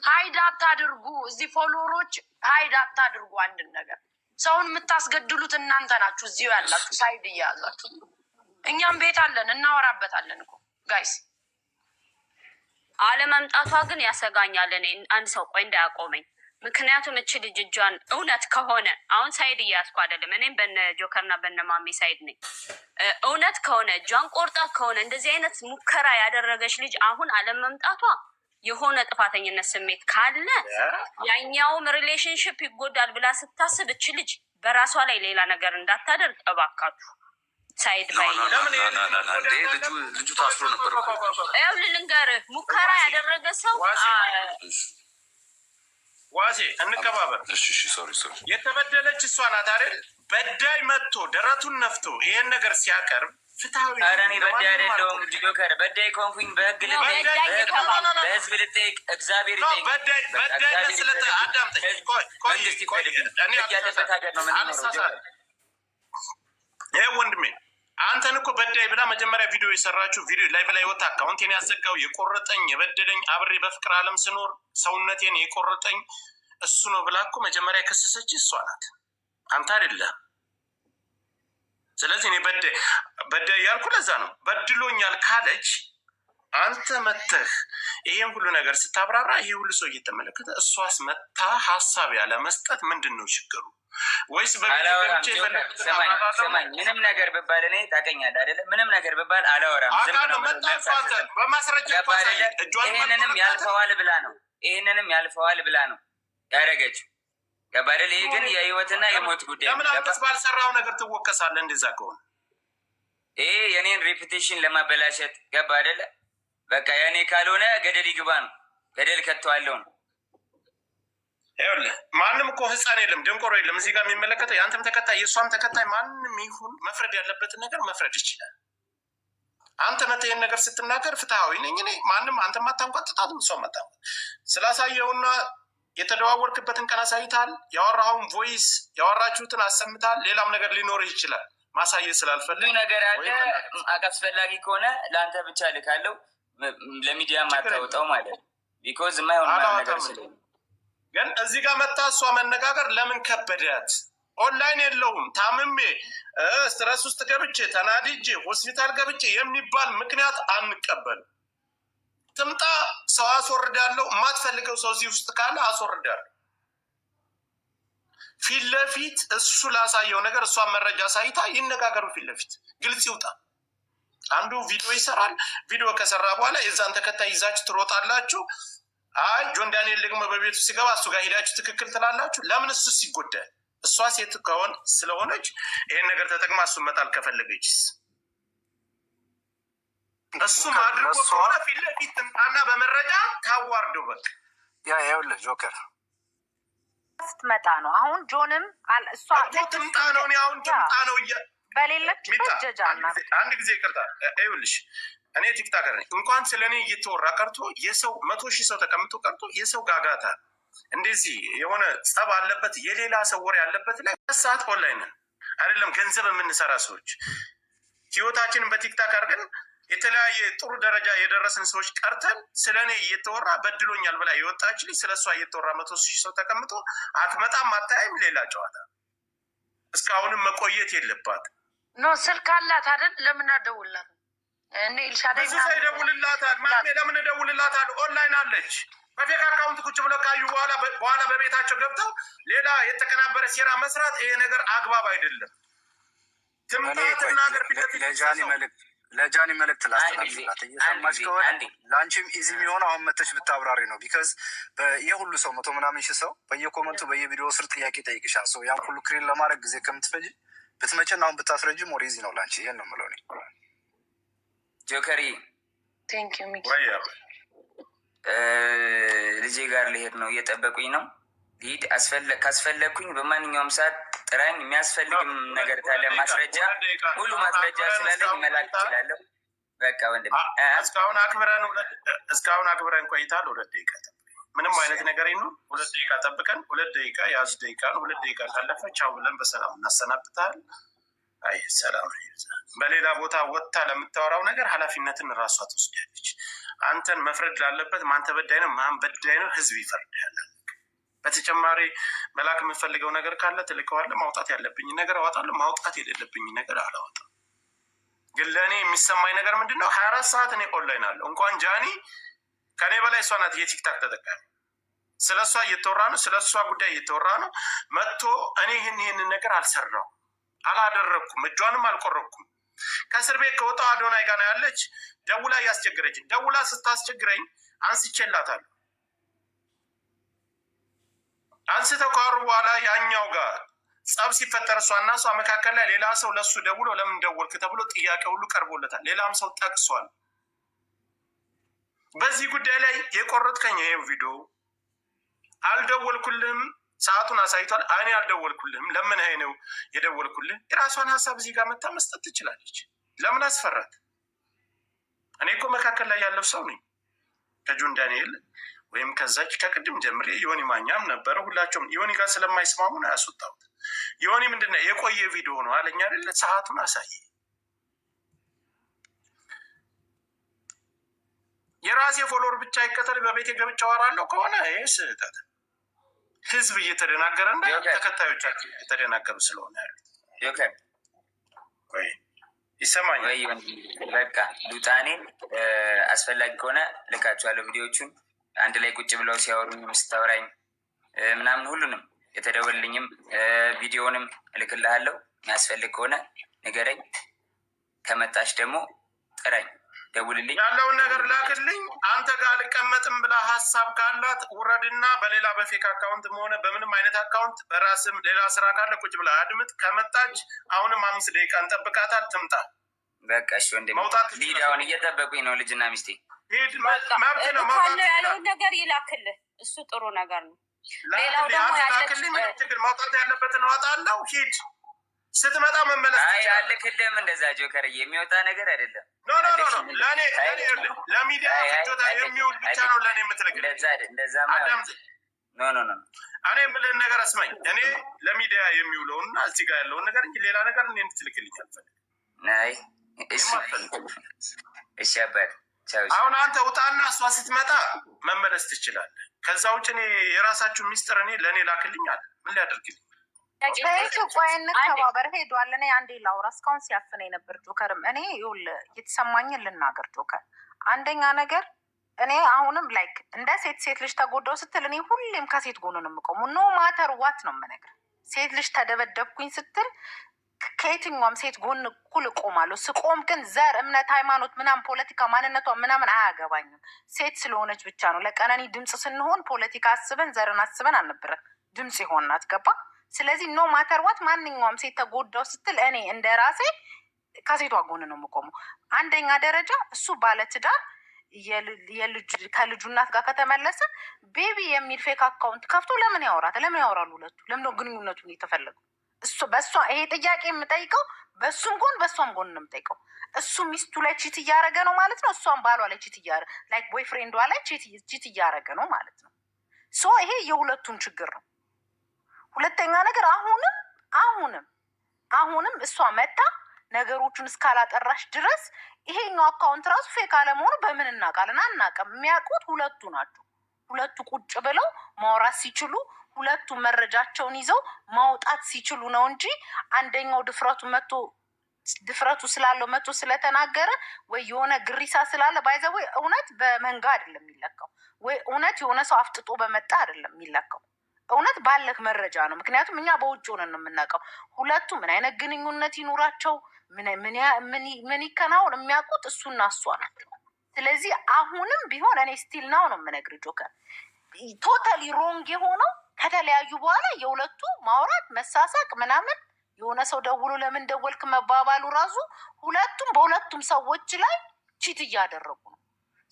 ሀይድ አታድርጉ። እዚህ ፎሎወሮች ሀይድ አታድርጉ። አንድን ነገር ሰውን የምታስገድሉት እናንተ ናችሁ። እዚሁ ያላችሁ ሳይድ እያያዛችሁ። እኛም ቤት አለን እናወራበታለን እኮ ጋይስ። አለመምጣቷ ግን ያሰጋኛል። እኔ አንድ ሰው ቆይ እንዳያቆመኝ ምክንያቱም እች ልጅ እጇን እውነት ከሆነ አሁን ሳይድ እያስኩ አይደለም፣ እኔም በነ ጆከርና በነ ማሜ ሳይድ ነኝ። እውነት ከሆነ እጇን ቆርጣ ከሆነ እንደዚህ አይነት ሙከራ ያደረገች ልጅ አሁን አለመምጣቷ የሆነ ጥፋተኝነት ስሜት ካለ ያኛውም ሪሌሽንሽፕ ይጎዳል ብላ ስታስብ እች ልጅ በራሷ ላይ ሌላ ነገር እንዳታደርግ እባካችሁ ሳይድ ባይ ልጁ ታስሮ ነበር። ያው ልንገርህ ሙከራ ያደረገ ሰው ዋዜ እንቀባበር። የተበደለች እሷ ናት አይደል? በዳይ መጥቶ ደረቱን ነፍቶ ይሄን ነገር ሲያቀርብ ፍትሃዊ እኔ በዳይ አይደለሁም። ጆከር በዳይ ኮንኩኝ በህግ ልጠይቅ፣ በህዝብ ልጠይቅ፣ እግዚአብሔር ይጠይቅ። በዳይ ስለተ አዳምጠኝ። ቆይ እኔ ያለበት ሀገር ነው የምንኖረው። ይሄ ወንድሜ አንተን እኮ በዳይ ብላ መጀመሪያ ቪዲዮ የሰራችው ቪዲዮ ላይ በላይ ወጣ። አካውንቴን ያዘጋው የቆረጠኝ የበደለኝ አብሬ በፍቅር ዓለም ስኖር ሰውነቴን የቆረጠኝ እሱ ነው ብላ እኮ መጀመሪያ የከሰሰች እሷ ናት፣ አንተ አይደለም። ስለዚህ እኔ በዳይ ያልኩ ለዛ ነው። በድሎኛል ካለች አንተ መተህ ይሄን ሁሉ ነገር ስታብራራ ይሄ ሁሉ ሰው እየተመለከተ እሷስ መታ ሀሳብ ያለ መስጠት ምንድን ነው ችግሩ? ወይስ ሰማኝ ምንም ነገር ብባል እኔ ታውቀኛለህ አይደለም? ምንም ነገር ብባል አላወራም። ይሄንንም ያልፈዋል ብላ ነው ያደረገችው። ገባህ አይደል? ይሄ ግን የህይወትና የሞት ጉዳይ ነው። ለምን አንተስ ባልሰራው ነገር ትወቀሳለህ? እንደዛ ከሆነ ይሄ የኔን ሬፑቴሽን ለማበላሸት ገባህ አይደለ? በቃ የኔ ካልሆነ ገደል ይግባ ነው፣ ገደል ከተዋለው ነው። ይኸውልህ ማንም እኮ ህፃን የለም፣ ደንቆሮ የለም። እዚህ ጋር የሚመለከተው የአንተም ተከታይ የእሷም ተከታይ ማንም ይሁን መፍረድ ያለበትን ነገር መፍረድ ይችላል። አንተ መተህ ይህን ነገር ስትናገር ፍትሃዊ ነኝ እኔ ማንም አንተም አታንቋጥጣትም እሷም አታንቋጥ ስላሳየውና የተደዋወርክበትን ቀን አሳይታል። ያወራኸውን ቮይስ ያወራችሁትን አሰምታል። ሌላም ነገር ሊኖርህ ይችላል። ማሳየት ስላልፈልግ ነገር አለ። አስፈላጊ ከሆነ ለአንተ ብቻ ልካለው፣ ለሚዲያ ማታወጣው ማለት ነው። ቢኮዝ የማይሆን ነገር ስለሆነ ግን እዚህ ጋር መታ እሷ መነጋገር ለምን ከበዳት? ኦንላይን የለውም ታምሜ ስትረስ ውስጥ ገብቼ ተናድጄ ሆስፒታል ገብቼ የሚባል ምክንያት አንቀበልም። ትምጣ፣ ሰው አስወርዳለሁ። የማትፈልገው ሰው እዚህ ውስጥ ካለ አስወርዳለሁ። ፊት ለፊት እሱ ላሳየው ነገር እሷን መረጃ ሳይታ ይነጋገሩ። ፊት ለፊት ግልጽ ይውጣ። አንዱ ቪዲዮ ይሰራል። ቪዲዮ ከሰራ በኋላ የዛን ተከታይ ይዛችሁ ትሮጣላችሁ። አይ ጆን ዳንኤል ደግሞ በቤቱ ሲገባ እሱ ጋር ሄዳችሁ ትክክል ትላላችሁ። ለምን እሱስ ይጎዳል? እሷ ሴት ከሆን ስለሆነች ይሄን ነገር ተጠቅማ እሱን መጣል ከፈለገችስ እሱም አድርጎ ከሆነ ፊት ለፊት ትምጣና በመረጃ ታዋርደው። በቃ ይኸውልህ ጆከር ስትመጣ ነው። አሁን ጆንም እሷ ትምጣ ነው። እኔ አሁን ትምጣ ነው በሌለችበት ጀጃና አንድ ጊዜ ይቅርታ። ይኸውልሽ እኔ ቲክታከር ነኝ። እንኳን ስለ እኔ እየተወራ ቀርቶ የሰው 100,000 ሰው ተቀምጦ ቀርቶ የሰው ጋጋታ እንደዚህ የሆነ ጸብ አለበት የሌላ ሰው ወሬ ያለበት ላይ ሰዓት ኦንላይን አይደለም ገንዘብ የምንሰራ ሰዎች ህይወታችንን በቲክታክ አድርገን የተለያየ ጥሩ ደረጃ የደረስን ሰዎች ቀርተን ስለ እኔ እየተወራ በድሎኛል ብላ የወጣች ልጅ ስለ እሷ እየተወራ 100,000 ሰው ተቀምጦ አትመጣም አታይም። ሌላ ጨዋታ እስካሁንም መቆየት የለባት። ኖ ስልክ አላት አይደል? ለምን አደውላት? እኔ ኢልሻዳይ ብዙ ሰው ይደውልላታል። ማሜ ለምን እደውልላታል? ኦንላይን አለች። በፌክ አካውንት ቁጭ ብለው ካዩ በኋላ በቤታቸው ገብተው ሌላ የተቀናበረ ሴራ መስራት ይሄ ነገር አግባብ አይደለም። ትምጣትና ሀገር ፊት ለጃኒ መልእክት ላስተላልፍላት። እየሰማች ከሆነ ለአንቺም ኢዚ የሚሆነው አሁን መተሽ ብታብራሪ ነው። ቢካዝ የሁሉ ሰው 100 ምናምን ሺህ ሰው በየኮመንቱ በየቪዲዮ ስር ጥያቄ ጠይቅሻል። ሰው ያን ሁሉ ክሬን ለማድረግ ጊዜ ከምትፈጅ ብትመጭና አሁን ብታስረጅ ሞር ኢዚ ነው ለአንቺ። ይሄን ነው የምለው እኔ። ጆከሪ ልጄ ጋር ልሄድ ነው፣ እየጠበቁኝ ነው። ሊድ ካስፈለግኩኝ በማንኛውም ሰዓት ጥራኝ። የሚያስፈልግም ነገር ካለ ማስረጃ፣ ሙሉ ማስረጃ ስላለኝ መላክ እችላለሁ። በቃ ወንድም እስካሁን አክብረን ቆይታል። 2 ደቂቃ ምንም አይነት ነገር ነው። 2 ደቂቃ ጠብቀን 2 ደቂቃ ያዝ ደቂቃ ነው። 2 ደቂቃ ካለፈ ቻው ብለን በሰላም እናሰናብታል። አይ ሰላም። በሌላ ቦታ ወጥታ ለምታወራው ነገር ኃላፊነትን ራሷ ትወስዳለች። አንተን መፍረድ ላለበት ማን ተበዳይ ነው ማን በዳይ ነው ህዝብ ይፈርዳል። በተጨማሪ መላክ የምፈልገው ነገር ካለ ትልከዋለህ። ማውጣት ያለብኝ ነገር አወጣለሁ፣ ማውጣት የሌለብኝ ነገር አላወጣም። ግን ለእኔ የሚሰማኝ ነገር ምንድን ነው? 24 ሰዓት እኔ ኦንላይን አለሁ። እንኳን ጃኒ ከኔ በላይ እሷ ናት የቲክታክ ተጠቃሚ። ስለሷ እየተወራ ነው፣ ስለሷ ጉዳይ እየተወራ ነው። መጥቶ እኔ ይህንን ነገር አልሰራው አላደረግኩም፣ እጇንም አልቆረኩም። ከእስር ቤት ከወጣው አዶናይ ጋር ነው ያለች። ደውላ እያስቸገረች፣ ደውላ ስታስቸግረኝ አንስቼላታለሁ። አንስተው ካወሩ በኋላ ያኛው ጋር ጸብ ሲፈጠር እሷና እሷ መካከል ላይ ሌላ ሰው ለሱ ደውሎ ለምን ደወልክ ተብሎ ጥያቄ ሁሉ ቀርቦለታል። ሌላም ሰው ጠቅሷል። በዚህ ጉዳይ ላይ የቆረጥከኝ ይሄው ቪዲዮ አልደወልኩልህም፣ ሰዓቱን አሳይቷል። እኔ አልደወልኩልህም፣ ለምን ሀይ ነው የደወልኩልህ? የራሷን ሀሳብ እዚህ ጋር መታ መስጠት ትችላለች። ለምን አስፈራት? እኔ እኮ መካከል ላይ ያለው ሰው ነኝ። ከጁን ዳንኤል ወይም ከዛች ከቅድም ጀምሬ ዮኒ ማኛም ነበረ። ሁላቸውም ዮኒ ጋር ስለማይስማሙ ነው ያስወጣሁት። ዮኒ ምንድነው የቆየ ቪዲዮ ነው አለኝ አይደለ? ሰዓቱን አሳይ። የራሴ ፎሎወር ብቻ ይከተል በቤቴ ገብቼ አወራለሁ ከሆነ ይህ ስህተት። ህዝብ እየተደናገረ እና ተከታዮቻችን እየተደናገሩ ስለሆነ ያሉት ይሰማኛል። በቃ ሉጣኔ አስፈላጊ ከሆነ ልካቸዋለሁ። ቪዲዮቹን አንድ ላይ ቁጭ ብለው ሲያወሩኝ ስታወራኝ ምናምን ሁሉንም የተደወልልኝም ቪዲዮንም እልክልሃለሁ። የሚያስፈልግ ከሆነ ንገረኝ። ከመጣች ደግሞ ጥራኝ፣ ደውልልኝ፣ ያለውን ነገር ላክልኝ። አንተ ጋር አልቀመጥም ብላ ሀሳብ ካላት ውረድና በሌላ በፌክ አካውንት ሆነ በምንም አይነት አካውንት በራስም ሌላ ስራ ካለ ቁጭ ብላ አድምጥ። ከመጣች አሁንም 5 ደቂቃ እንጠብቃታል፣ ትምጣ። በቃ እሺ ወንድሜ፣ ሊዳውን እየጠበቁኝ ነው ልጅና ሚስቴ። ሂድ፣ መብት ነው። ያለውን ነገር ይላክልህ፣ እሱ ጥሩ ነገር ነው። ሌላው ደግሞ ማውጣት ያለበትን እወጣለሁ። ሂድ፣ ስትመጣ መመለስ አልክልህም። እንደዛ ጆከር የሚወጣ ነገር አይደለም። ኖ ለሚዲያ ፍጆታ የሚውል ብቻ ነው ለእኔ የምትልክልኝ። እኔ የምልህን ነገር አስማኝ። እኔ ለሚዲያ የሚውለውን እና እዚህ ጋር ያለውን ነገር እንጂ ሌላ ነገር እኔ እንድትልክልኝ አልፈልግም። እሺ አባት፣ አሁን አንተ ውጣና እሷ ስትመጣ መመለስ ትችላለህ። ከዛ ውጭ እኔ የራሳችሁ ሚስጥር እኔ ለእኔ ላክልኝ አለ። ምን ሊያደርግልኝ? በኢትዮጵያ እንከባበር ሄዷል። እኔ አንዴ ላውራ። እስካሁን ሲያፍነኝ ነበር ጆከርም። እኔ ይኸውልህ እየተሰማኝን ልናገር ጆከር። አንደኛ ነገር እኔ አሁንም ላይክ እንደ ሴት ልጅ ተጎዳው ስትል እኔ ሁሌም ከሴት ጎን ነው የምቆሙ። ኖ ማተር ዋት ነው የምነግርህ። ሴት ልጅ ተደበደብኩኝ ስትል ከየትኛውም ሴት ጎን እኩል እቆማለሁ። ስቆም ግን ዘር፣ እምነት፣ ሃይማኖት ምናምን ፖለቲካ ማንነቷ ምናምን አያገባኝም። ሴት ስለሆነች ብቻ ነው። ለቀነኒ ድምፅ ስንሆን ፖለቲካ አስበን ዘርን አስበን አልነበረም ድምፅ ይሆናት ገባ። ስለዚህ ኖ ማተር ዋት ማንኛውም ሴት ተጎዳው ስትል እኔ እንደ ራሴ ከሴቷ ጎን ነው የምቆመው። አንደኛ ደረጃ እሱ ባለትዳር ከልጁ እናት ጋር ከተመለሰ ቤቢ የሚል ፌክ አካውንት ከፍቶ ለምን ያወራት? ለምን ያወራሉ ሁለቱ? ለምን ነው ግንኙነቱን የተፈለገው? እሱ በእሷ ይሄ ጥያቄ የምጠይቀው በእሱም ጎን በእሷም ጎን ነው የምጠይቀው። እሱ ሚስቱ ላይ ቺት እያደረገ ነው ማለት ነው። እሷም ባሏ ላይ ቺት እያደረገ ላይክ ቦይ ፍሬንዷ ላይ ቺት እያደረገ ነው ማለት ነው። ሶ ይሄ የሁለቱም ችግር ነው። ሁለተኛ ነገር አሁንም እሷ መታ ነገሮቹን እስካላጠራሽ ድረስ ይሄኛው አካውንት ራሱ ፌክ አለመሆኑ በምን እናውቃለን? አናውቅም። የሚያውቁት ሁለቱ ናቸው። ሁለቱ ቁጭ ብለው ማውራት ሲችሉ፣ ሁለቱ መረጃቸውን ይዘው ማውጣት ሲችሉ ነው እንጂ አንደኛው ድፍረቱ ስላለው መቶ ስለተናገረ ወይ የሆነ ግሪሳ ስላለ ባይዘው እውነት በመንጋ አይደለም የሚለካው፣ ወይ እውነት የሆነ ሰው አፍጥጦ በመጣ አይደለም የሚለካው። እውነት ባለክ መረጃ ነው። ምክንያቱም እኛ በውጭ ሆነን ነው የምናውቀው። ሁለቱ ምን አይነት ግንኙነት ይኖራቸው ምን ይከናወን የሚያውቁት እሱና እሷ ናቸው። ስለዚህ አሁንም ቢሆን እኔ ስቲል ነው የምነግር ጆከር፣ ቶታሊ ሮንግ የሆነው ከተለያዩ በኋላ የሁለቱ ማውራት መሳሳቅ ምናምን የሆነ ሰው ደውሎ ለምን ደወልክ መባባሉ ራሱ ሁለቱም በሁለቱም ሰዎች ላይ ቺት እያደረጉ ነው።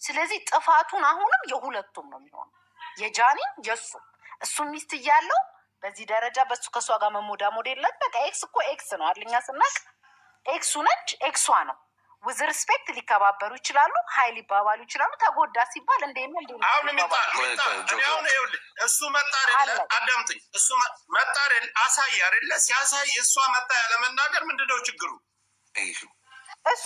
ስለዚህ ጥፋቱን አሁንም የሁለቱም ነው የሚሆነው፣ የጃኒም የሱ እሱ ሚስት እያለው በዚህ ደረጃ በሱ ከሷ ጋር መሞዳሞድ የለት። በቃ ኤክስ እኮ ኤክስ ነው አለኛ ስናቅ ኤክሱ ነች፣ ኤክሷ ነው። ውዝ ሪስፔክት ሊከባበሩ ይችላሉ፣ ሀይል ሊባባሉ ይችላሉ። ተጎዳ ሲባል እሱ መጣ አይደለ? አዳምጥኝ። እሱ መጣ አይደለ? አሳይ አይደለ? ሲያሳይ እሷ መጣ ያለመናገር ምንድነው ችግሩ? እሱ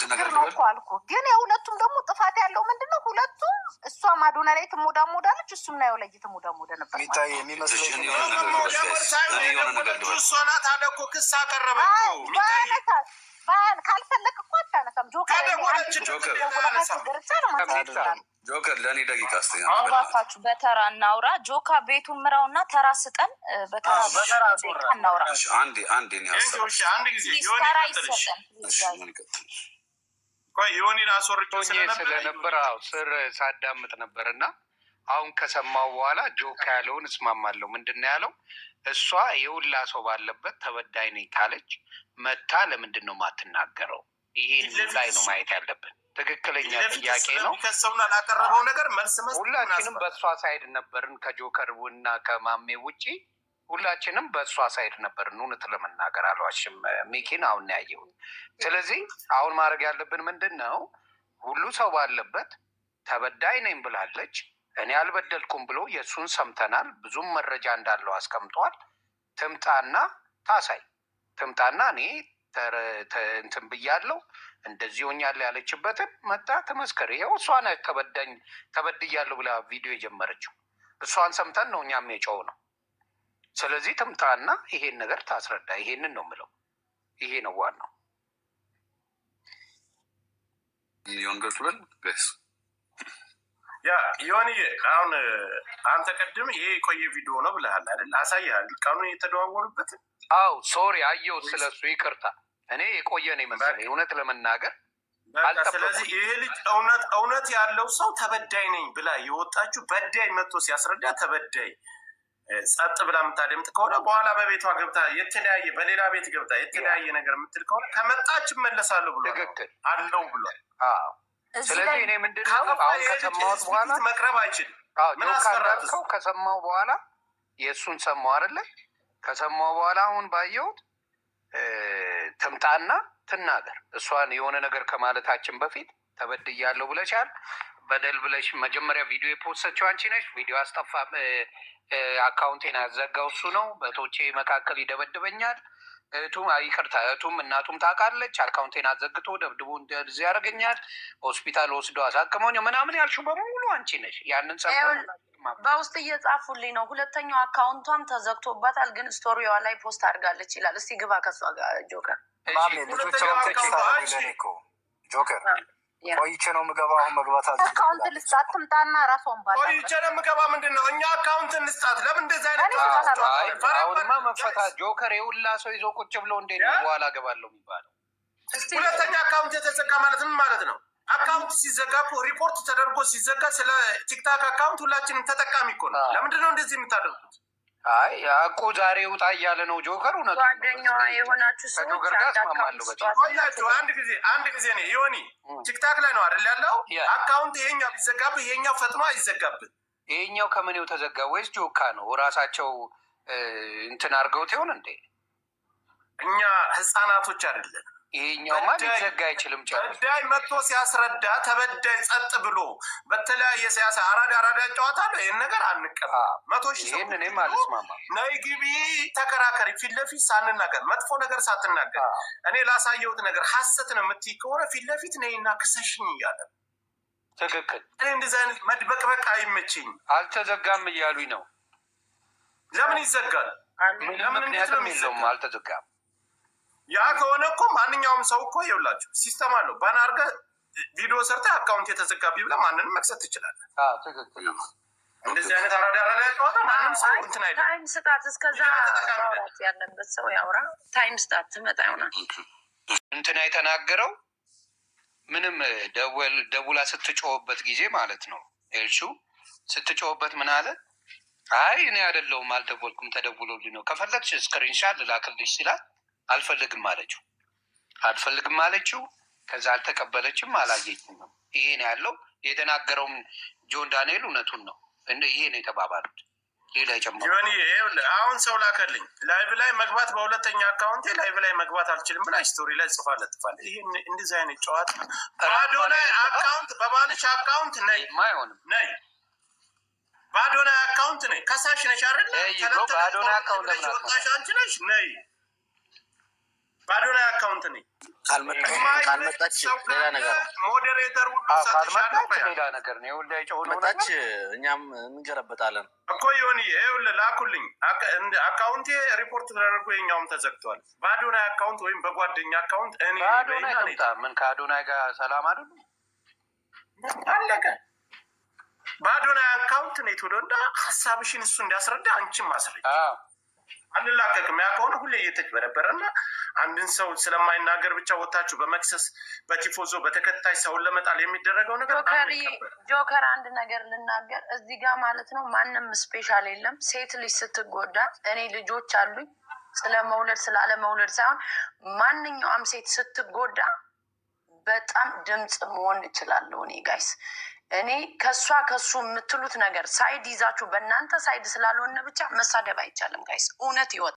ችግር ነው እኮ አልኩ። ግን የሁለቱም ደግሞ ጥፋት ያለው ምንድነው? ሁለቱም እሷ ማዶና ላይ ትሞዳሞዳለች፣ እሱም ናየው ላይ ትሞዳሞደ ነበር። ክስ አቀረበች። ካልፈለግ እኮ አታነሳም። ጆከር ለእኔ ደቂቃ ስተኛ እባካችሁ በተራ እናውራ። ጆካ ቤቱን ምራውና ተራ ስጠን። በተራ እናውራ። አንዴ አንድ ጊዜ ተራ ይሰጠን። ዮኒን አስወርጆ ስለነበር ስር ሳዳምጥ ነበር እና አሁን ከሰማው በኋላ ጆካ ያለውን እስማማለሁ። ምንድን ነው ያለው? እሷ የሁላ ሰው ባለበት ተበዳይ ነኝ ካለች መታ ለምንድን ነው ማትናገረው? ይሄን ላይ ነው ማየት ያለብን። ትክክለኛ ጥያቄ ነው። ላቀረበው ነገር መልስ ሁላችንም በእሷ ሳይድ ነበርን። ከጆከር እና ከማሜ ውጪ ሁላችንም በእሷ ሳይድ ነበርን። እውነት ለመናገር አልዋሽም። ሚኪን አሁን ያየሁት። ስለዚህ አሁን ማድረግ ያለብን ምንድን ነው? ሁሉ ሰው ባለበት ተበዳይ ነኝ ብላለች። እኔ አልበደልኩም ብሎ የእሱን ሰምተናል። ብዙም መረጃ እንዳለው አስቀምጧል። ትምጣና ታሳይ። ትምጣና እኔ እንትን ብያለሁ እንደዚህ ሆኛለሁ ያለችበትን መጣ ተመስከር። ይኸው እሷ ናት ተበድያለሁ ብላ ቪዲዮ የጀመረችው። እሷን ሰምተን ነው እኛም የጮው ነው። ስለዚህ ትምጣና ይሄን ነገር ታስረዳ። ይሄንን ነው የምለው። ይሄ ነው ዋናው። ዮን ገብቶሃል? ያ ዮኒ አሁን አንተ ቀድም ይሄ የቆየ ቪዲዮ ነው ብለሃል አይደል? አሳይሃል ቀኑን የተደዋወሉበት። አው ሶሪ አየሁት። ስለሱ ይቅርታ። እኔ የቆየ ነው መሰለኝ እውነት ለመናገር። ስለዚህ ይሄ ልጅ እውነት ያለው ሰው ተበዳይ ነኝ ብላ የወጣችሁ በዳይ መጥቶ ሲያስረዳ ተበዳይ ጸጥ ብላ የምታደምጥ ከሆነ በኋላ በቤቷ ገብታ የተለያየ በሌላ ቤት ገብታ የተለያየ ነገር የምትል ከሆነ ከመጣች እመለሳለሁ ብሎ አለው ብሏል። ስለዚህ እኔ ምንድን ነው አሁን ከሰማሁት በኋላ መቅረብ አይችልም። ጆካንዳልከው ከሰማሁ በኋላ የእሱን ሰማሁ አይደለ? ከሰማሁ በኋላ አሁን ባየሁት ትምጣና ትናገር። እሷን የሆነ ነገር ከማለታችን በፊት ተበድያለሁ ብለሻል። በደል ብለሽ መጀመሪያ ቪዲዮ የፖስተችው አንቺ ነሽ። ቪዲዮ አስጠፋ፣ አካውንቴን ያዘጋው እሱ ነው። በቶቼ መካከል ይደበድበኛል። ይቅርታ እህቱም እናቱም ታውቃለች። አካውንቴን አዘግቶ ደብድቦ እንደዚህ ያደርገኛል። ሆስፒታል ወስዶ አሳክመውኝ ምናምን ያልሽው በሙሉ አንቺ ነሽ። ያንን በውስጥ እየጻፉልኝ ነው። ሁለተኛው አካውንቷም ተዘግቶባታል፣ ግን ስቶሪዋ ላይ ፖስት አድርጋለች ይላል። እስቲ ግባ ከሷ ጋር ጆከር። ጆከር ቆይቼ ነው የምገባው። አሁን መግባት አካውንት ልስጣት ትምጣና ራሷን ባል ቆይቼ ነው የምገባ። ምንድን ነው እኛ አካውንት እንስጣት? ለምን እንደዚህ አይነት አሁንማ መፈታት ጆከር የሁላ ሰው ይዞ ቁጭ ብሎ እንዴት ነው በኋላ ገባለሁ የሚባለው? ሁለተኛ አካውንት የተዘጋ ማለት ምን ማለት ነው? አካውንት ሲዘጋ እኮ ሪፖርት ተደርጎ ሲዘጋ ስለ ቲክታክ አካውንት ሁላችንም ተጠቃሚ እኮ ነው። ለምንድን ነው እንደዚህ የምታደርጉት? አይ እኮ ዛሬ ውጣ እያለ ነው ጆከር። እውነት ጓደኛዋ የሆናችሁ ሰዎች አንድ ጊዜ ነው ዮኒ ቲክታክ ላይ ነው አይደል ያለው አካውንት። ይሄኛው ቢዘጋብህ ይሄኛው ፈጥኖ አይዘጋብህ። ይሄኛው ከምኔው ተዘጋ ወይስ ጆካ ነው ራሳቸው እንትን አድርገውት ይሆን እንዴ? እኛ ህፃናቶች አይደለን። ይሄኛውማ ሊዘጋ አይችልም። በዳይ መጥቶ ሲያስረዳ ተበዳይ ጸጥ ብሎ በተለያየ ሲያሳ አራዳ ጨዋታ ነው። ይህን ነገር አንቀበል። 100 ሺህ ይህን እኔም አልስማማም። ነይ ግቢ ተከራከሪ፣ ፊት ለፊት ሳንናገር መጥፎ ነገር ሳትናገር እኔ ላሳየሁት ነገር ሀሰት ነው የምትይ ከሆነ ፊት ለፊት ነይና ክሰሽኝ እያለ ትክክል። እኔ እንደዚህ አይነት መድበቅበቅ አይመችኝ። አልተዘጋም እያሉኝ ነው። ለምን ይዘጋል? ምንም ምክንያትም የለውም። አልተዘጋም። ያ ከሆነ እኮ ማንኛውም ሰው እኮ ይኸውላችሁ ሲስተም አለው። ባን አድርገህ ቪዲዮ ሰርተህ አካውንት የተዘጋቢ ብለህ ማንንም መክሰት ትችላለህ። እንደዚህ አይነት አራዳ ጨዋታ ማንም ሰው እንትን አይደለም። ታይም ስጣት። እስከዛ ማውራት ያለበት ሰው ያውራ። ታይም ስጣት። ትመጣ ይሆናል እንትና የተናገረው ምንም ደውላ ስትጮህበት ጊዜ ማለት ነው። ኤልሹ ስትጮህበት ምን አለ? አይ እኔ አይደለሁም አልደወልኩም፣ ተደውሎልኝ ነው። ከፈለግሽ ስክሪንሻት ልላክልሽ ሲላት አልፈልግም አለችው። ከዛ አልተቀበለችም፣ አላየችም ነው። ይሄ ነው ያለው። የተናገረውም ጆን ዳንኤል እውነቱን ነው። ይሄ ነው የተባባሉት። ሌላ ጨምሮ አሁን ሰው ላከልኝ ላይቭ ላይ መግባት በሁለተኛ አካውንቴ ላይቭ ላይ መግባት አልችልም ብላ ስቶሪ ላይ ጽፋ ለጥፋለ። ይሄ እንደዚህ አይነት ጨዋታ ባዶ ላይ አካውንት በባልሽ አካውንት ነይ ማይሆንም ነይ ባዶ ላይ አካውንት ነይ ከሳሽ ነሽ አይደል? ባዶ ላይ አካውንት ወጣሽ አንቺ ነሽ ነይ ባዶ ላይ አካውንት ነኝ። ካልመጣች ሌላ ነገር ሞዴሬተር ካልመጣች ሌላ ነገር ነው። መጣች እኛም እንገረበጣለን እኮ ይሁን። ይኸውልህ ላኩልኝ አካውንቴ ሪፖርት ተደርጎ የኛውም ተዘግቷል። በአዶናይ አካውንት ወይም በጓደኛ አካውንት እኔ ምን ከአዶናይ ጋር ሰላም አይደሉም? አለቀ። በአዶናይ አካውንት ነው የተወደ እና ሀሳብሽን እሱ እንዲያስረዳ አንቺም ማስረጃ አንላቀቅም። ያ ከሆነ ሁሌ እየተጭበረበረ እና አንድን ሰው ስለማይናገር ብቻ ወታችሁ በመክሰስ በቲፎዞ በተከታይ ሰውን ለመጣል የሚደረገው ነገር ጆከር አንድ ነገር ልናገር እዚህ ጋር ማለት ነው። ማንም ስፔሻል የለም። ሴት ልጅ ስትጎዳ እኔ ልጆች አሉኝ። ስለ መውለድ ስላለ መውለድ ሳይሆን ማንኛውም ሴት ስትጎዳ በጣም ድምፅ መሆን እችላለሁ እኔ ጋይስ። እኔ ከሱ የምትሉት ነገር ሳይድ ይዛችሁ በእናንተ ሳይድ ስላልሆነ ብቻ መሳደብ አይቻልም ጋይስ። እውነት ይወጣል።